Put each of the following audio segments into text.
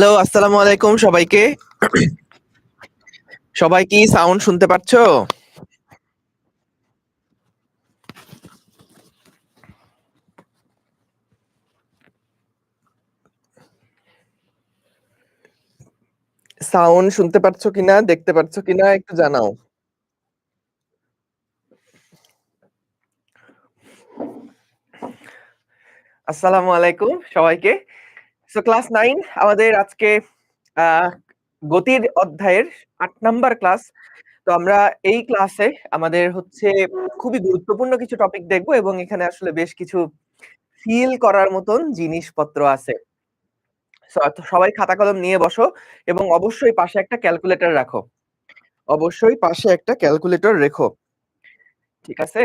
Hello, আসসালামু আলাইকুম সবাইকে। সবাই কি সাউন্ড শুনতে পাচ্ছ? সাউন্ড শুনতে পাচ্ছ কিনা, দেখতে পাচ্ছ কিনা একটু জানাও। আসসালামু আলাইকুম সবাইকে। ক্লাস 9 আমাদের আজকে আ গতির অধ্যায়ের ৮ নাম্বার ক্লাস। তো আমরা এই ক্লাসে আমাদের হচ্ছে খুবই গুরুত্বপূর্ণ কিছু টপিক দেখব এবং এখানে আসলে বেশ কিছু ফিল করার মতন জিনিসপত্র আছে। সবাই খাতা কলম নিয়ে বসো এবং অবশ্যই পাশে একটা ক্যালকুলেটর রাখো। অবশ্যই পাশে একটা ক্যালকুলেটর রেখো। ঠিক আছে?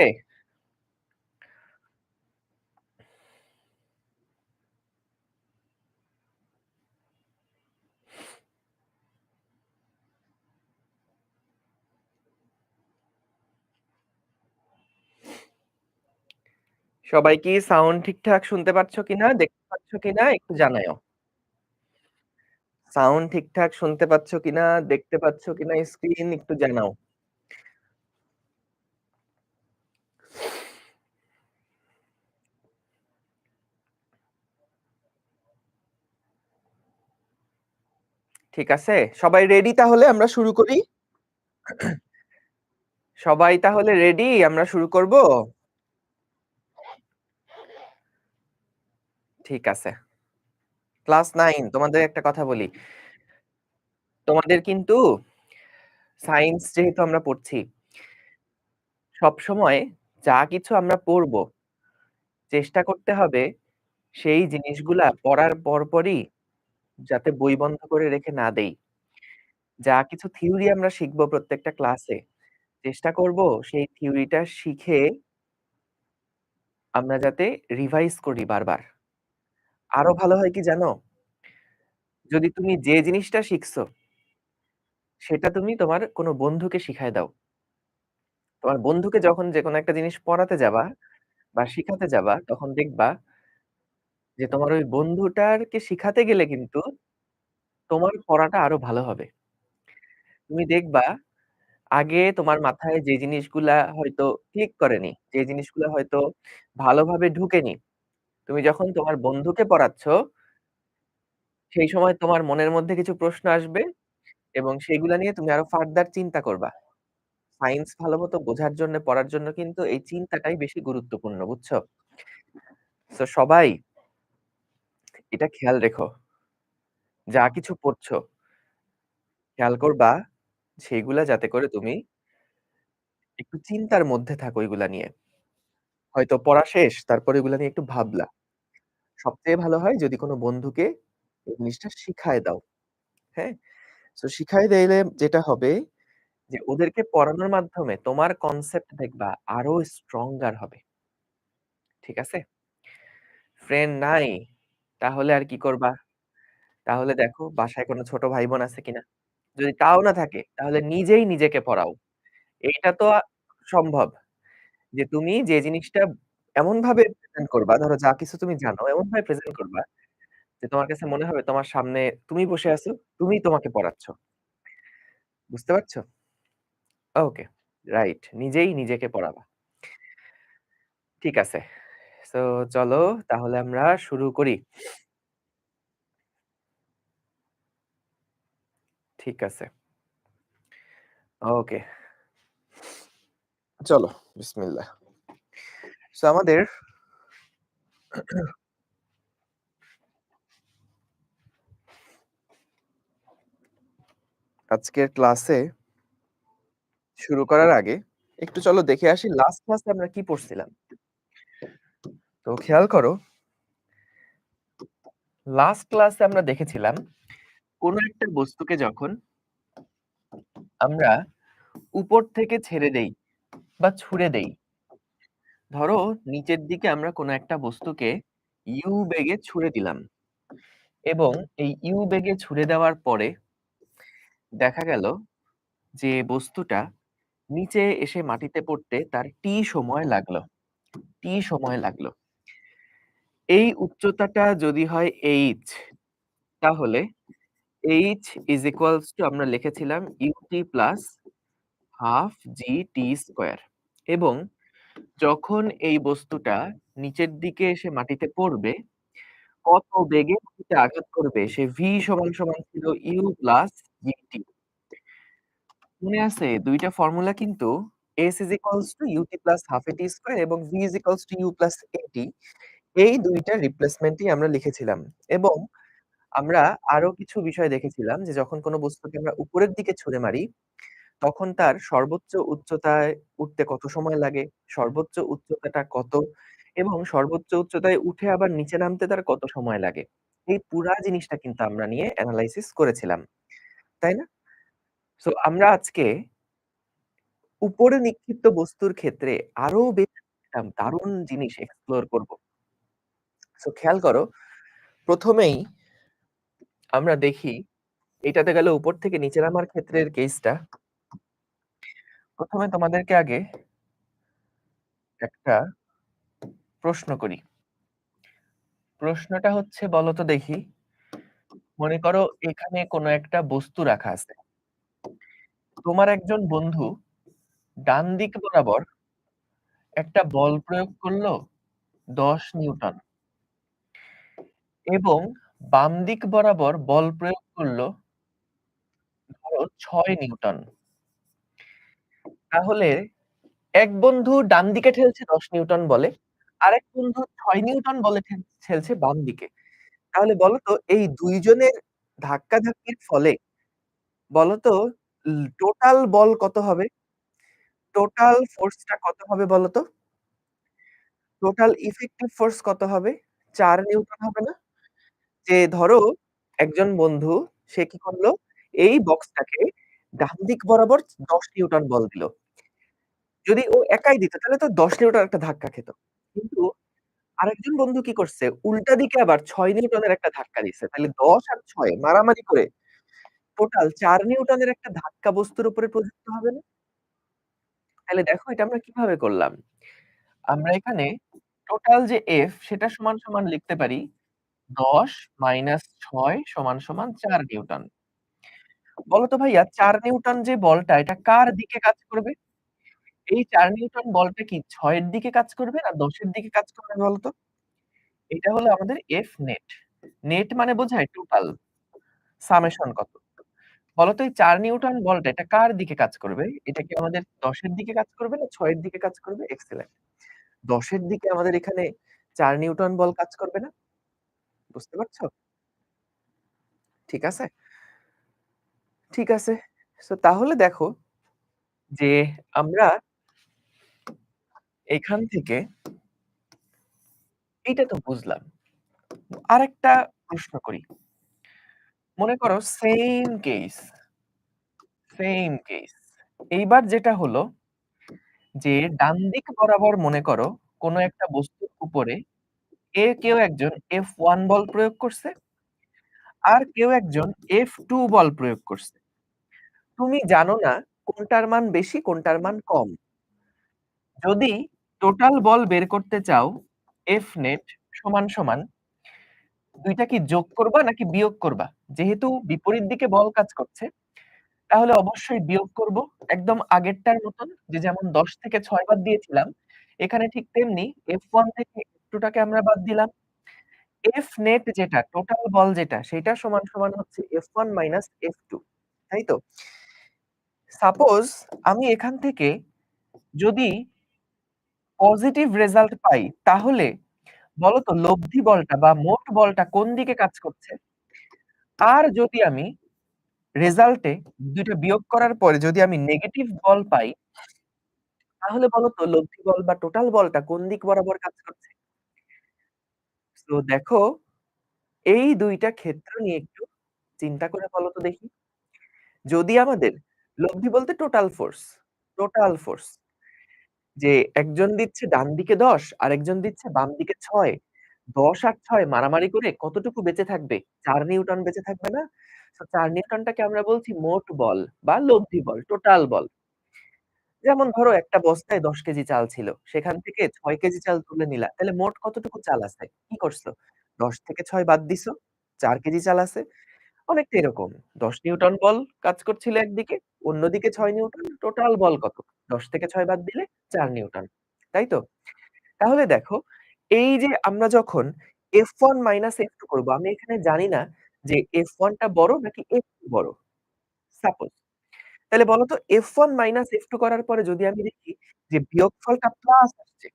সবাই কি সাউন্ড ঠিকঠাক শুনতে পাচ্ছ কিনা, দেখতে পাচ্ছ কিনা একটু জানাইও। সাউন্ড ঠিকঠাক শুনতে পাচ্ছ কিনা, দেখতে পাচ্ছ কিনা স্ক্রিন একটু জানাও। ঠিক আছে? সবাই রেডি তাহলে আমরা শুরু করি? সবাই তাহলে রেডি আমরা শুরু করব? ঠিক আছে। ক্লাস 9 তোমাদের একটা কথা বলি। তোমাদের কিন্তু সায়েন্স যেহেতু আমরা পড়ছি, সবসময় যা কিছু আমরা পড়ব, চেষ্টা করতে হবে সেই জিনিসগুলা পড়ার পরপরই যাতে বই বন্ধ করে রেখে না দেই। যা কিছু থিওরি আমরা শিখব প্রত্যেকটা ক্লাসে, চেষ্টা করব সেই থিওরিটা শিখে আমরা যাতে রিভাইজ করি বারবার। আরো ভালো হয় কি জানো? যদি তুমি যে জিনিসটা শিখছো, সেটা তুমি তোমার কোনো বন্ধুকে শিখায় দাও। তোমার বন্ধুকে যখন যেকোনো একটা জিনিস পড়াতে যাবা বা শিখাতে যাবা, তখন দেখবা যে তোমার ওই বন্ধুটারকে শিখাতে গেলে কিন্তু তোমার পড়াটা আরো ভালো হবে। তুমি দেখবা আগে তোমার মাথায় যে জিনিসগুলা হয়তো ক্লিক করেনি, যে জিনিসগুলা হয়তো ভালোভাবে ঢুকেনি, তুমি যখন তোমার বন্ধুকে পড়াচ্ছ, সেই সময় তোমার মনের মধ্যে কিছু প্রশ্ন আসবে এবং সেগুলা নিয়ে তুমি আরো ফার্দার চিন্তা করবা। সায়েন্স ভালোমতো বোঝার জন্য, পড়ার জন্য কিন্তু এই চিন্তাটাই বেশি গুরুত্বপূর্ণ, বুঝছো? সবাই এটা খেয়াল রেখো। যা কিছু পড়ছো, খেয়াল করবা সেগুলা যাতে করে তুমি একটু চিন্তার মধ্যে থাকো এগুলা নিয়ে। হয়তো পড়া শেষ, তারপরে এগুলা নিয়ে একটু ভাবলা। সবচেয়ে ভালো হয় যদি কোনো বন্ধুকে এই জিনিসটা শিখায় দাও। হ্যাঁ? শিখায় দিলে যেটা হবে যে ওদেরকে পড়ানোর মাধ্যমে তোমার কনসেপ্ট দেখবা আরো স্ট্রঙ্গার হবে। ঠিক আছে? ফ্রেন্ড নাই, তাহলে আর কি করবা? তাহলে দেখো বাসায় কোনো ছোট ভাই-বোন আছে কিনা? যদি তাও না থাকে তাহলে নিজেই নিজেকে পড়াও। এইটা তো সম্ভব যে তুমি যে জিনিসটা এমনভাবে প্রেজেন্ট করবা, ধরো যা কিছু তুমি জানো এমনভাবে প্রেজেন্ট করবা যে তোমার কাছে মনে হবে তোমার সামনে তুমি বসে আছো, তুমিই তোমাকে পড়াচ্ছ। বুঝতে পারছো? ওকে, রাইট। নিজেই নিজেকে পড়াবা। ঠিক আছে। সো চলো তাহলে আমরা শুরু করি। ঠিক আছে। ওকে, চলো বিসমিল্লাহ। আমাদের আজকের ক্লাসে শুরু করার আগে একটু চলো দেখে আসি লাস্ট ক্লাসে আমরা কি পড়ছিলাম। তো খেয়াল করো, লাস্ট ক্লাসে আমরা দেখেছিলাম কোন একটা বস্তুকে যখন আমরা উপর থেকে ছেড়ে দেই বা ছুঁড়ে দেই, ধরো নিচের দিকে আমরা কোন একটা বস্তুকে ইউ বেগে ছুঁড়ে দিলাম এবং এই ইউ বেগে ছুঁড়ে দেওয়ার পরে দেখা গেল যে বস্তুটা নিচে এসে মাটিতে পড়তে তার টি সময় লাগলো। এই উচ্চতাটা যদি হয় h, তাহলে H is equals to আমরা লিখেছিলাম UT plus half GT square এবং যখন এই বস্তুটা নিচের দিকে এসে মাটিতে পড়বে, কত বেগে মাটিতে আঘাত করবে সে V সমান ছিল U প্লাস GT। মনে আছে ২ টা ফর্মুলা কিন্তু S is equals to UT plus half AT square এবং V is equals to U plus AT এই ২ টার রিপ্লেসমেন্টই আমরা লিখেছিলাম এবং আমরা আরো কিছু বিষয় দেখেছিলাম যে যখন কোন বস্তুকে আমরা উপরের দিকে ছুঁড়ে মারি, তখন তার সর্বোচ্চ উচ্চতায় উঠতে কত সময় লাগে, সর্বোচ্চ উচ্চতাটা কত এবং সর্বোচ্চ উচ্চতায় উঠে আবার নিচে নামতে তার কত সময় লাগে। এই পুরা জিনিসটা কিন্তু আমরা নিয়ে এনালাইসিস করেছিলাম। তাই না? সো আমরা আজকে উপরে নিক্ষিপ্ত বস্তুর ক্ষেত্রে আরো বেশ একটা দারুণ জিনিস এক্সপ্লোর করব। সো খেয়াল করো, ১ম এই আমরা দেখি এটাতে গেল উপর থেকে নিচে নামার ক্ষেত্রের কেসটা। ১ম এ তোমাদেরকে আগে একটা প্রশ্ন করি। প্রশ্নটা হচ্ছে বলো তো দেখি, মনে করো এখানে কোনো একটা বস্তু রাখা আছে। তোমার একজন বন্ধু ডান দিক বরাবর একটা বল প্রয়োগ করলো ১০ নিউটন এবং বাম দিক বরাবর বল প্রয়োগ করলো ধরো ৬ নিউটন। তাহলে এক বন্ধু ডান দিকে ঠেলছে ১০ নিউটন বলে, আরেক বন্ধু ৬ নিউটন বলে ঠেলছে বাম দিকে। তাহলে বলো তো এই ২ জনের ধাক্কাধাক্কির ফলে বলো তো টোটাল বল কত হবে? টোটাল ফোর্সটা কত হবে বলো তো? টোটাল ইফেক্টিভ ফোর্স কত হবে? ৪ নিউটন হবে না? যে ধরো একজন বন্ধু সে কি করলো? এই বক্সটাকে ডান দিক বরাবর ১০ নিউটন বল দিল। যদি ও একাই দিত তাহলে তো ১০ নিউটন একটা ধাক্কা খেত। কিন্তু আরেকজন বন্ধু কি করছে? উল্টা দিকে আবার ৬ নিউটনের একটা ধাক্কা দিছে। তাহলে ১০ আর ৬ মারামারি করে টোটাল ৪ নিউটনের একটা ধাক্কা বস্তুর উপরে প্রযুক্ত হবে না? তাহলে দেখো এটা আমরা কিভাবে করলাম? আমরা এখানে টোটাল যে F সেটা সমান লিখতে পারি ১০ মাইনাস ৬ সমান ৪ নিউটন। বলো তো ভাইয়া ৪ নিউটন যে বলটা এটা কার দিকে কাজ করবে? এই ৪ নিউটন বলটা কি ৬ এর দিকে কাজ করবে না ১০ এর দিকে কাজ করবে বলো তো? এটা হলো আমাদের F নেট। নেট মানে বোঝায় টোটাল, সামেশন কত? বলতো এই ৪ নিউটন বলটা এটা কার দিকে কাজ করবে? এটা কি আমাদের ১০ এর দিকে কাজ করবে না ৬ এর দিকে কাজ করবে? এক্সেলেন্ট। ১০ এর দিকে আমাদের এখানে ৪ নিউটন বল কাজ করবে না? বুঝতে পারছো? ঠিক আছে? ঠিক আছে। সো তাহলে দেখো যে আমরা এখান থেকে এইটা তো বুঝলাম। আরেকটা প্রশ্ন করি। মনে করো সেইম কেস। এইবার যেটা হলো যে ডান দিক বরাবর মনে করো কোনো একটা বস্তুর উপরে কেউ একজন F1 বল প্রয়োগ করছে, আর কেউ একজন F2 বল প্রয়োগ করছে। তুমি জানো না কোনটার মান বেশি, কোনটার মান কম। যদি টোটাল বল বের করতে চাও F নেট সমান ২ টা কি যোগ করবা নাকি বিয়োগ করবা? যেহেতু বিপরীত দিকে বল কাজ করছে, তাহলে অবশ্যই বিয়োগ করব। একদম আগেরটার মতন যে যেমন ১০ থেকে ৬ বাদ দিয়েছিলাম, এখানে ঠিক তেমনি F1 থেকে F2 টাকে আমরা বাদ দিলাম। F নেট যেটা টোটাল বল যেটা সেটা সমান হচ্ছে F1 মাইনাস F2 তাই তো? সাপোজ আমি এখান থেকে যদি পজিটিভ রেজাল্ট পাই তাহলে বলো তো লব্ধি বলটা বা মোট বলটা কোন দিকে কাজ করছে? আর যদি আমি রেজাল্টে ২ টা বিয়োগ করার পরে যদি আমি নেগেটিভ বল পাই, তাহলে বলো তো লব্ধি বল বা টোটাল বলটা কোন দিক বরাবর কাজ করছে? সো দেখো এই ২ টা ক্ষেত্র নিয়ে একটু চিন্তা করে বলো তো দেখি। যদি আমাদের লব্ধি বলতে টোটাল ফোর্স যে একজন দিচ্ছে ডান দিকে ১০ আরেকজন দিচ্ছে বাম দিকে ৬। ১০ আর ৬ মারামারি করে কতটুকু বেঁচে থাকবে? ৪ নিউটন বেঁচে থাকবে না? সো ৪ নিউটনটাকে আমরা বলছি মোট বল বা লব্ধি বল, টোটাল বল। যেমন ধরো একটা বস্তায় ১০ কেজি চাল ছিল। সেখান থেকে ৬ কেজি চাল তুলে নিলা। তাহলে মোট কতটুকু চাল আছে? কি করছো? ১০ থেকে ৬ বাদ দিছো। ৪ কেজি চাল আছে। অনেকটা এরকম। ১০ নিউটন বল কাজ করছিল একদিকে, অন্যদিকে ৬ নিউটন। টোটাল বল কত? ১০ থেকে ৬ বাদ দিলে ৪ নিউটন। তাই তো? তাহলে দেখো, এই যে আমরা যখন F1 মাইনাস F2 করব, আমি এখানে জানি না যে F1 টা বড় নাকি F2 বড়। সাপোজ। তাহলে বলো তো F1 মাইনাস F2 করার পরে যদি আমি দেখি যে বিয়োগফলটা প্লাস আসছে,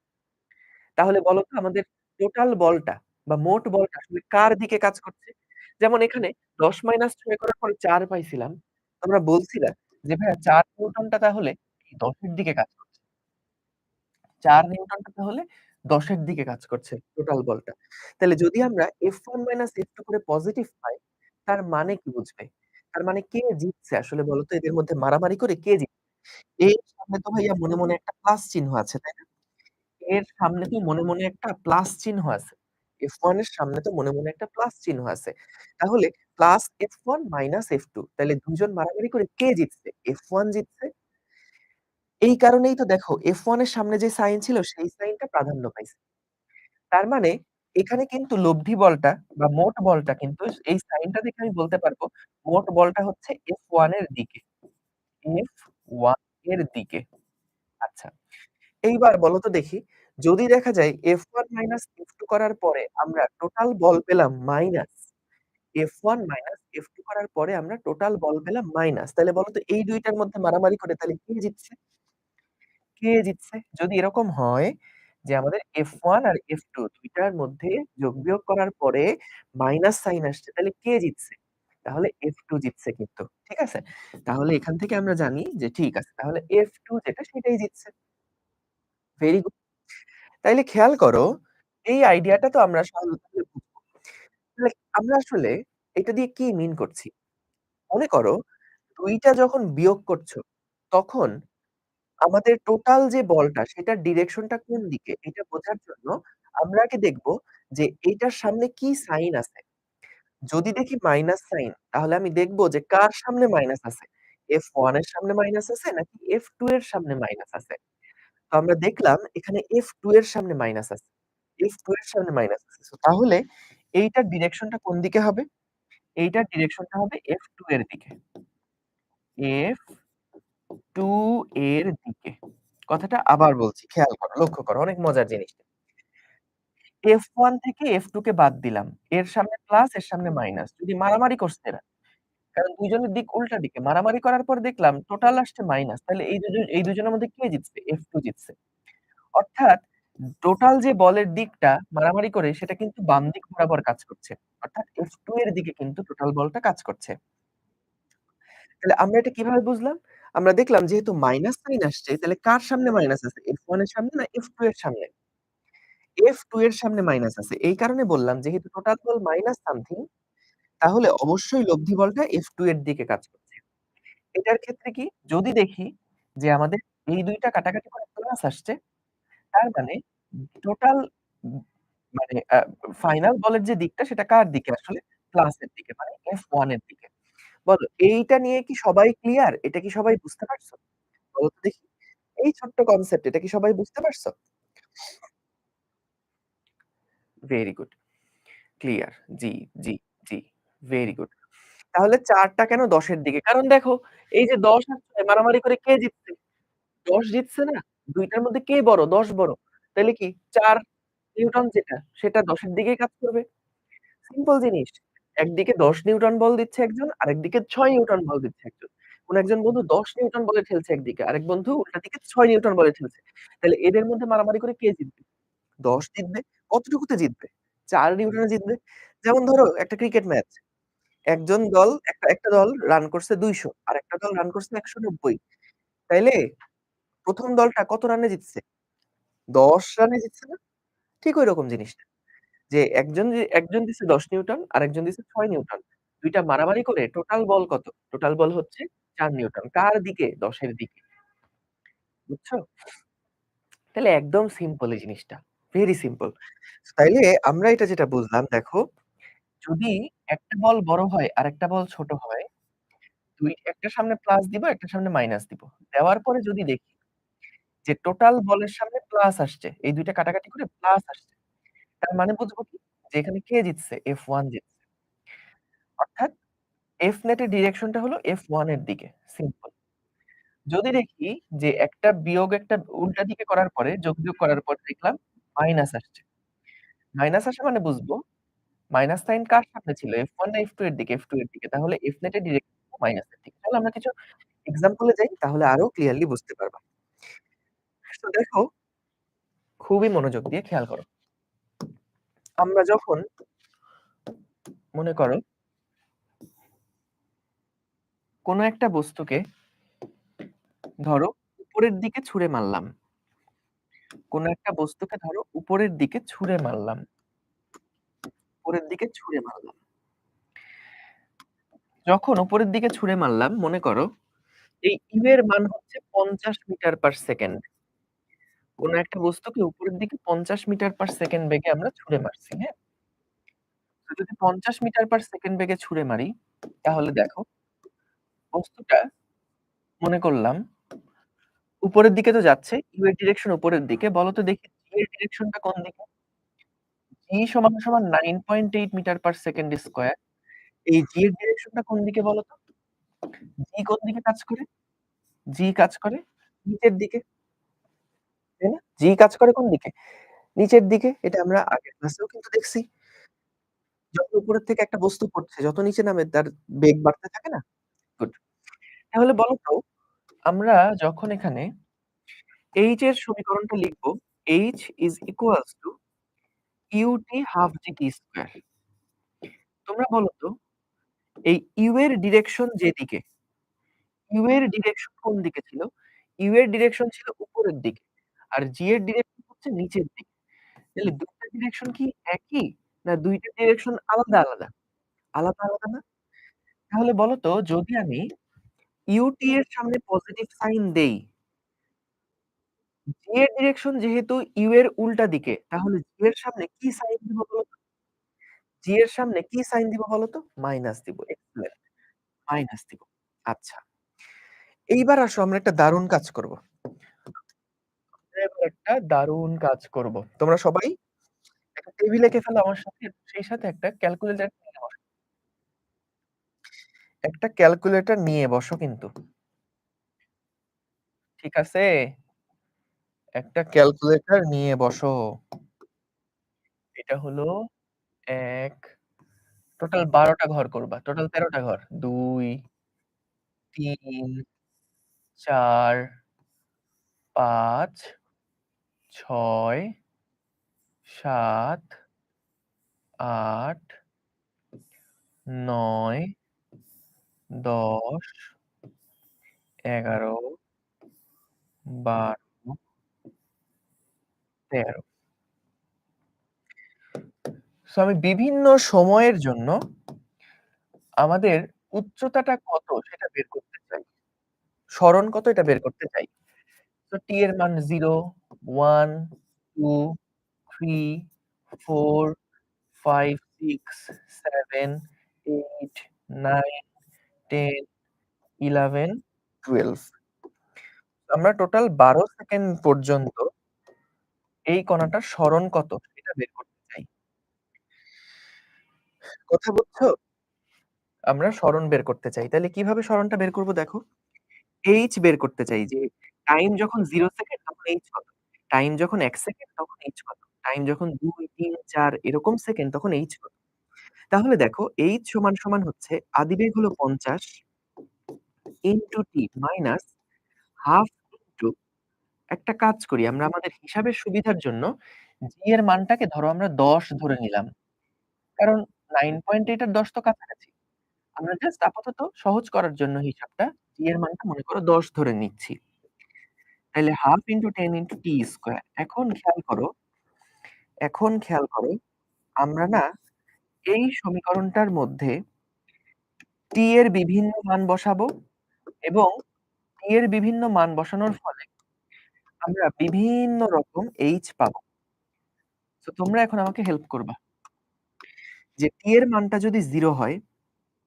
তাহলে বলো তো আমাদের টোটাল বলটা বা মোট বলটা আসলে কার দিকে কাজ করছে? যেমন এখানে ১০ মাইনাস ৬ করার পরে ৪ পাইছিলাম। তোমরা বলছিলা যে ভাইয়া ৪ নিউটনটা তাহলে এই ১০ এর দিকে কাজ করছে। ৪ নিউটনটা তাহলে ১০ এর দিকে কাজ করছে টোটাল বলটা। তাহলে যদি আমরা F1 মাইনাস F2 করে পজিটিভ পাই, তার মানে কি বুঝবে? তার মানে কে জিতছে আসলে বলো তো এদের মধ্যে মারামারি করে কে জিতছে? এর সামনে তো ভাইয়া মনে, মনে একটা প্লাস চিহ্ন আছে, তাই না? এর সামনে তো মনে, মনে একটা প্লাস চিহ্ন আছে। F1 এর সামনে তো মনে, মনে একটা প্লাস চিহ্ন আছে। তাহলে প্লাস F1 মাইনাস F2 তাইলে ২ জন মারামারি করে কে জিতছে? F1 জিতছে। এই কারণেই তো দেখো F1 এর সামনে যে সাইন ছিল সেই সাইনটা প্রাধান্য পাইছে। তার মানে এখানে কিন্তু লব্ধি বলটা বা মোট বলটা কিন্তু এই সাইনটা দেখে আমি বলতে পারবো মোট বলটা হচ্ছে F1 এর দিকে। F1 এর দিকে। আচ্ছা। এইবার বলো তো দেখি, যদি দেখা যায় F1 মাইনাস F2 করার পরে আমরা টোটাল বল পেলাম মাইনাস, F1 মাইনাস F2 করার পরে আমরা টোটাল বল পেলাম মাইনাস। তাহলে বলো তো এই ২ টার মধ্যে মারামারি করে তাহলে কে জিতছে? কে জিতছে? যদি এরকম হয় যে আমাদের F1 আর F2 ২ টার মধ্যে যোগ-বিয়োগ করার পরে মাইনাস সাইন আসছে, তাহলে কে জিতছে? তাহলে F2 জিতছে কিন্তু। ঠিক আছে? তাহলে এখান থেকে আমরা জানি যে ঠিক আছে। তাহলে F2 যেটা সেটাই জিতছে। Very good. তাইলে খেয়াল করো, এই আইডিয়াটা তো আমরা সহজভাবে বুঝবো। তাহলে আমরা আসলে এটা দিয়ে কি মিন করছি? মনে করো ২ টা যখন বিয়োগ করছো, তখন আমাদের টোটাল যে বলটা সেটার ডিরেকশনটা কোন দিকে? এটা বোঝার জন্য আমরা আগে দেখব যে এইটার সামনে কি সাইন আছে। যদি দেখি মাইনাস সাইন, তাহলে আমি দেখব যে কার সামনে মাইনাস আছে? F1 এর সামনে মাইনাস আছে নাকি F2 এর সামনে মাইনাস আছে? তো আমরা দেখলাম এখানে F2 এর সামনে মাইনাস আছে। F2 এর সামনে মাইনাস আছে। সো তাহলে এইটার ডিরেকশনটা কোন দিকে হবে? এইটার ডিরেকশনটা হবে F2 এর দিকে। F2 এর দিকে। কথাটা আবার বলছি, খেয়াল করো, লক্ষ্য করো, অনেক মজার জিনিস। F1 থেকে F2 কে বাদ দিলাম। এর সামনে প্লাস, এর সামনে মাইনাস। যদি মারামারি করছে এরা। কারণ ২ জনের দিক উল্টা দিকে। মারামারি করার পর দেখলাম টোটাল আসছে মাইনাস। তাহলে এই ২ জনের মধ্যে কে জিতছে? F2 জিতছে। অর্থাৎ টোটাল যে বলের দিকটা মারামারি করে সেটা কিন্তু বাম দিক বরাবর কাজ করছে। অর্থাৎ F2 এর দিকে কিন্তু টোটাল বলটা কাজ করছে। তাহলে আমরা এটা কিভাবে বুঝলাম? আমরা দেখলাম যেহেতু মাইনাস সাইন আসছে তাহলে কার সামনে মাইনাস আছে? F1 এর সামনে না F2 এর সামনে? F2 এর সামনে মাইনাস আছে। এই কারণে বললাম যেহেতু টোটাল বল মাইনাস সামথিং তাহলে অবশ্যই লব্ধি বলটা F2 এর দিকে কাজ করছে। এটার ক্ষেত্রে কি? যদি দেখি যে আমাদের এই ২ টা কাটাকাটি করে প্লাস আসছে, তার মানে টোটাল উম মানে ফাইনাল বলের যে দিকটা সেটা কার দিকে আসলে? প্লাস এর দিকে মানে F1 এর দিকে। বলো এইটা নিয়ে কি সবাই ক্লিয়ার? এটা কি সবাই বুঝতে পারছো? বলো তো দেখি। এই ছোট্ট কনসেপ্ট এটা কি সবাই বুঝতে পারছো? Very good. ক্লিয়ার। জি, জি, জি। Very good. তাহলে ৪ টা কেন ১০ এর দিকে? কারণ দেখো এই যে ১০ আর ৬ মারামারি করে কে জিতছে? ১০ জিতছে না? ২ টার মধ্যে কে বড়? ১০ বড়। তাইলে কি ৪ নিউটন যেটা সেটা ১০ এর দিকেই কাজ করবে। সিম্পল জিনিস। একদিকে ১০ নিউটন বল দিচ্ছে একজন, আরেকদিকে ৬ নিউটন বল দিচ্ছে একজন। কোন একজন বন্ধু ১০ নিউটন বলে ঠেলছে একদিকে, আরেক বন্ধু উল্টা দিকে ৬ নিউটন বলে ঠেলছে। তাহলে এদের মধ্যে মারামারি করে কে জিতবে? ১০ জিতবে। কতটুকুতে জিতবে? ৪ নিউটনে জিতবে। যেমন ধরো একটা ক্রিকেট ম্যাচ। একজন দল একটা দল রান করছে ২০০, আরেকটা দল রান করছে ১৯০। তাইলে ১ম দলটা কত রানে জিতছে? ১০ রানে জিতছে না? ঠিক ঐরকম জিনিসটা। যে একজন দিছে ১০ নিউটন, আরেকজন দিছে ৬ নিউটন। ২ টা মারামারি করে টোটাল বল কত? টোটাল বল হচ্ছে ৪ নিউটন। কার দিকে? ১০ এর দিকে। বুঝছো? তাহলে একদম সিম্পল এই জিনিসটা। Very simple. তাইলে আমরা এটা যেটা বুঝলাম দেখো, যদি একটা বল বড় হয় আরেকটা বল ছোট হয়, একটার সামনে প্লাস দিব, একটার সামনে মাইনাস দিব। দেওয়ার পরে যদি দেখি যে টোটাল বলের সামনে প্লাস আসছে, এই ২ টা কাটাকাটি করে প্লাস আসছে। তার মানে বুঝবো কি? যে এখানে কে জিতছে? F1 জিতছে। অর্থাৎ Fnet এর ডিরেকশনটা হলো F1 এর দিকে। সিম্পল। যদি দেখি যে একটা বিয়োগ একটা উল্টা দিকে করার পরে যোগ-বিয়োগ করার পর দেখলাম মাইনাস আসছে। মাইনাস আসা মানে বুঝবো মাইনাস সাইন কার সামনে ছিল? F1 না F2 এর দিকে? F2 এর দিকে। তাহলে Fnet এর ডিরেকশন মাইনাস এর দিকে। চলো আমরা কিছু এক্সাম্পল এ যাই তাহলে আরো ক্লিয়ারলি বুঝতে পারবা। তো দেখো খুবই মনোযোগ দিয়ে খেয়াল করো। আমরা যখন মনে করো কোন একটা বস্তুকে ধরো উপরের দিকে ছুঁড়ে মারলাম। কোন একটা বস্তুকে ধরো উপরের দিকে ছুঁড়ে মারলাম। উপরের দিকে ছুঁড়ে মারলাম। যখন উপরের দিকে ছুঁড়ে মারলাম মনে করো এই ইউ এর মান হচ্ছে ৫০ মিটার পার সেকেন্ড। কোন একটা বস্তুকে উপরের দিকে ৫০ মিটার পার সেকেন্ড বেগে আমরা ছুঁড়ে মারছি, হ্যাঁ? তো যদি ৫০ মিটার পার সেকেন্ড বেগে ছুঁড়ে মারি তাহলে দেখো বস্তুটা মনে করলাম উপরের দিকে তো যাচ্ছে। ইউ এর ডিরেকশন উপরের দিকে। বলো তো দেখি জি এর ডিরেকশনটা কোন দিকে? জি সমান 9.8 মিটার পার সেকেন্ড স্কয়ার। এই জি এর ডিরেকশনটা কোন দিকে বলো তো? জি কোন দিকে কাজ করে? জি কাজ করে নিচের দিকে, তাই না? জি কাজ করে কোন দিকে? নিচের দিকে। এটা আমরা আগের ক্লাসেও কিন্তু দেখছি। যত উপরের থেকে একটা বস্তু পড়ছে, যত নিচে নামে তার বেগ বাড়তে থাকে না? গুড। তাহলে বলো তো আমরা যখন এখানে H এর সমীকরণটা লিখব, H is equals to UT half GT square. তোমরা বলো তো এই ইউ এর ডিরেকশন যেদিকে, ইউ এর ডিরেকশন কোন দিকে ছিল? ইউ এর ডিরেকশন ছিল উপরের দিকে। আর জি এর ডিরেকশন হচ্ছে নিচের দিকে। তাহলে ২ টা ডিরেকশন কি একই? না ২ টা ডিরেকশন আলাদা, আলাদা? আলাদা, আলাদা না? তাহলে বলো তো যদি আমি ইউটি এর সামনে পজিটিভ সাইন দেই, জি এর ডিরেকশন যেহেতু ইউ এর উল্টা দিকে, তাহলে জি এর সামনে কি সাইন দিব বলতো? জি এর সামনে কি সাইন দিব বলতো? মাইনাস দিব। এক্সেলেন্ট। মাইনাস দিব। আচ্ছা। এইবার আসো আমরা একটা দারুণ কাজ করব। আমরা এবার একটা দারুণ কাজ করব। তোমরা সবাই একটা টেবিল এঁকে ফেলো আমার সাথে। সেই সাথে একটা ক্যালকুলেটর নিয়ে বসো। একটা ক্যালকুলেটর নিয়ে বসো কিন্তু। ঠিক আছে? একটা ক্যালকুলেটর নিয়ে বসো। এটা হলো ১ টোটাল ১২ টা ঘর করবা। টোটাল ১৩ টা ঘর। ২, ৩, ৪, ৫, ৬, ৭, ৮, ৯, ১০, ১১, ১২, ১৩। সো আমি বিভিন্ন সময়ের জন্য আমাদের উচ্চতাটা কত সেটা বের করতে চাই। সরণ কত এটা বের করতে চাই। তো t এর মান 0, 1, 2, 3, 4, 5, 6, 7, 8, 9, 10, 11, 12 আমরা টোটাল ১২ সেকেন্ড পর্যন্ত এই কণাটার সরণ কত সেটা বের করতে চাই। কথা বুঝছো? আমরা সরণ বের করতে চাই। তাহলে কিভাবে সরণটা বের করব দেখো। h বের করতে চাই যে টাইম যখন 0 সেকেন্ড তখন h কত? টাইম যখন ১ সেকেন্ড তখন h কত? টাইম যখন ২, ৩, ৪ এরকম সেকেন্ড তখন h কত? তাহলে দেখো h হচ্ছে আদিবেগ হলো ৫০ into t minus half into একটা কাজ করি আমরা আমাদের হিসাবের সুবিধার জন্য g এর মানটাকে ধরো আমরা ১০ ধরে নিলাম। কারণ 9.8 আর ১০ তো কাছাকাছি। আমরা জাস্ট আপাতত সহজ করার জন্য হিসাবটা g এর মানটা মনে করো ১০ ধরে নিচ্ছি। তাইলে half into 10 into t square. এখন খেয়াল করো আমরা না এই সমীকরণটার মধ্যে t এর বিভিন্ন মান বসাবো এবং t এর বিভিন্ন মান বসানোর ফলে আমরা বিভিন্ন রকম h পাবো। সো তোমরা এখন আমাকে হেল্প করবা। যে t এর মানটা যদি 0 হয়,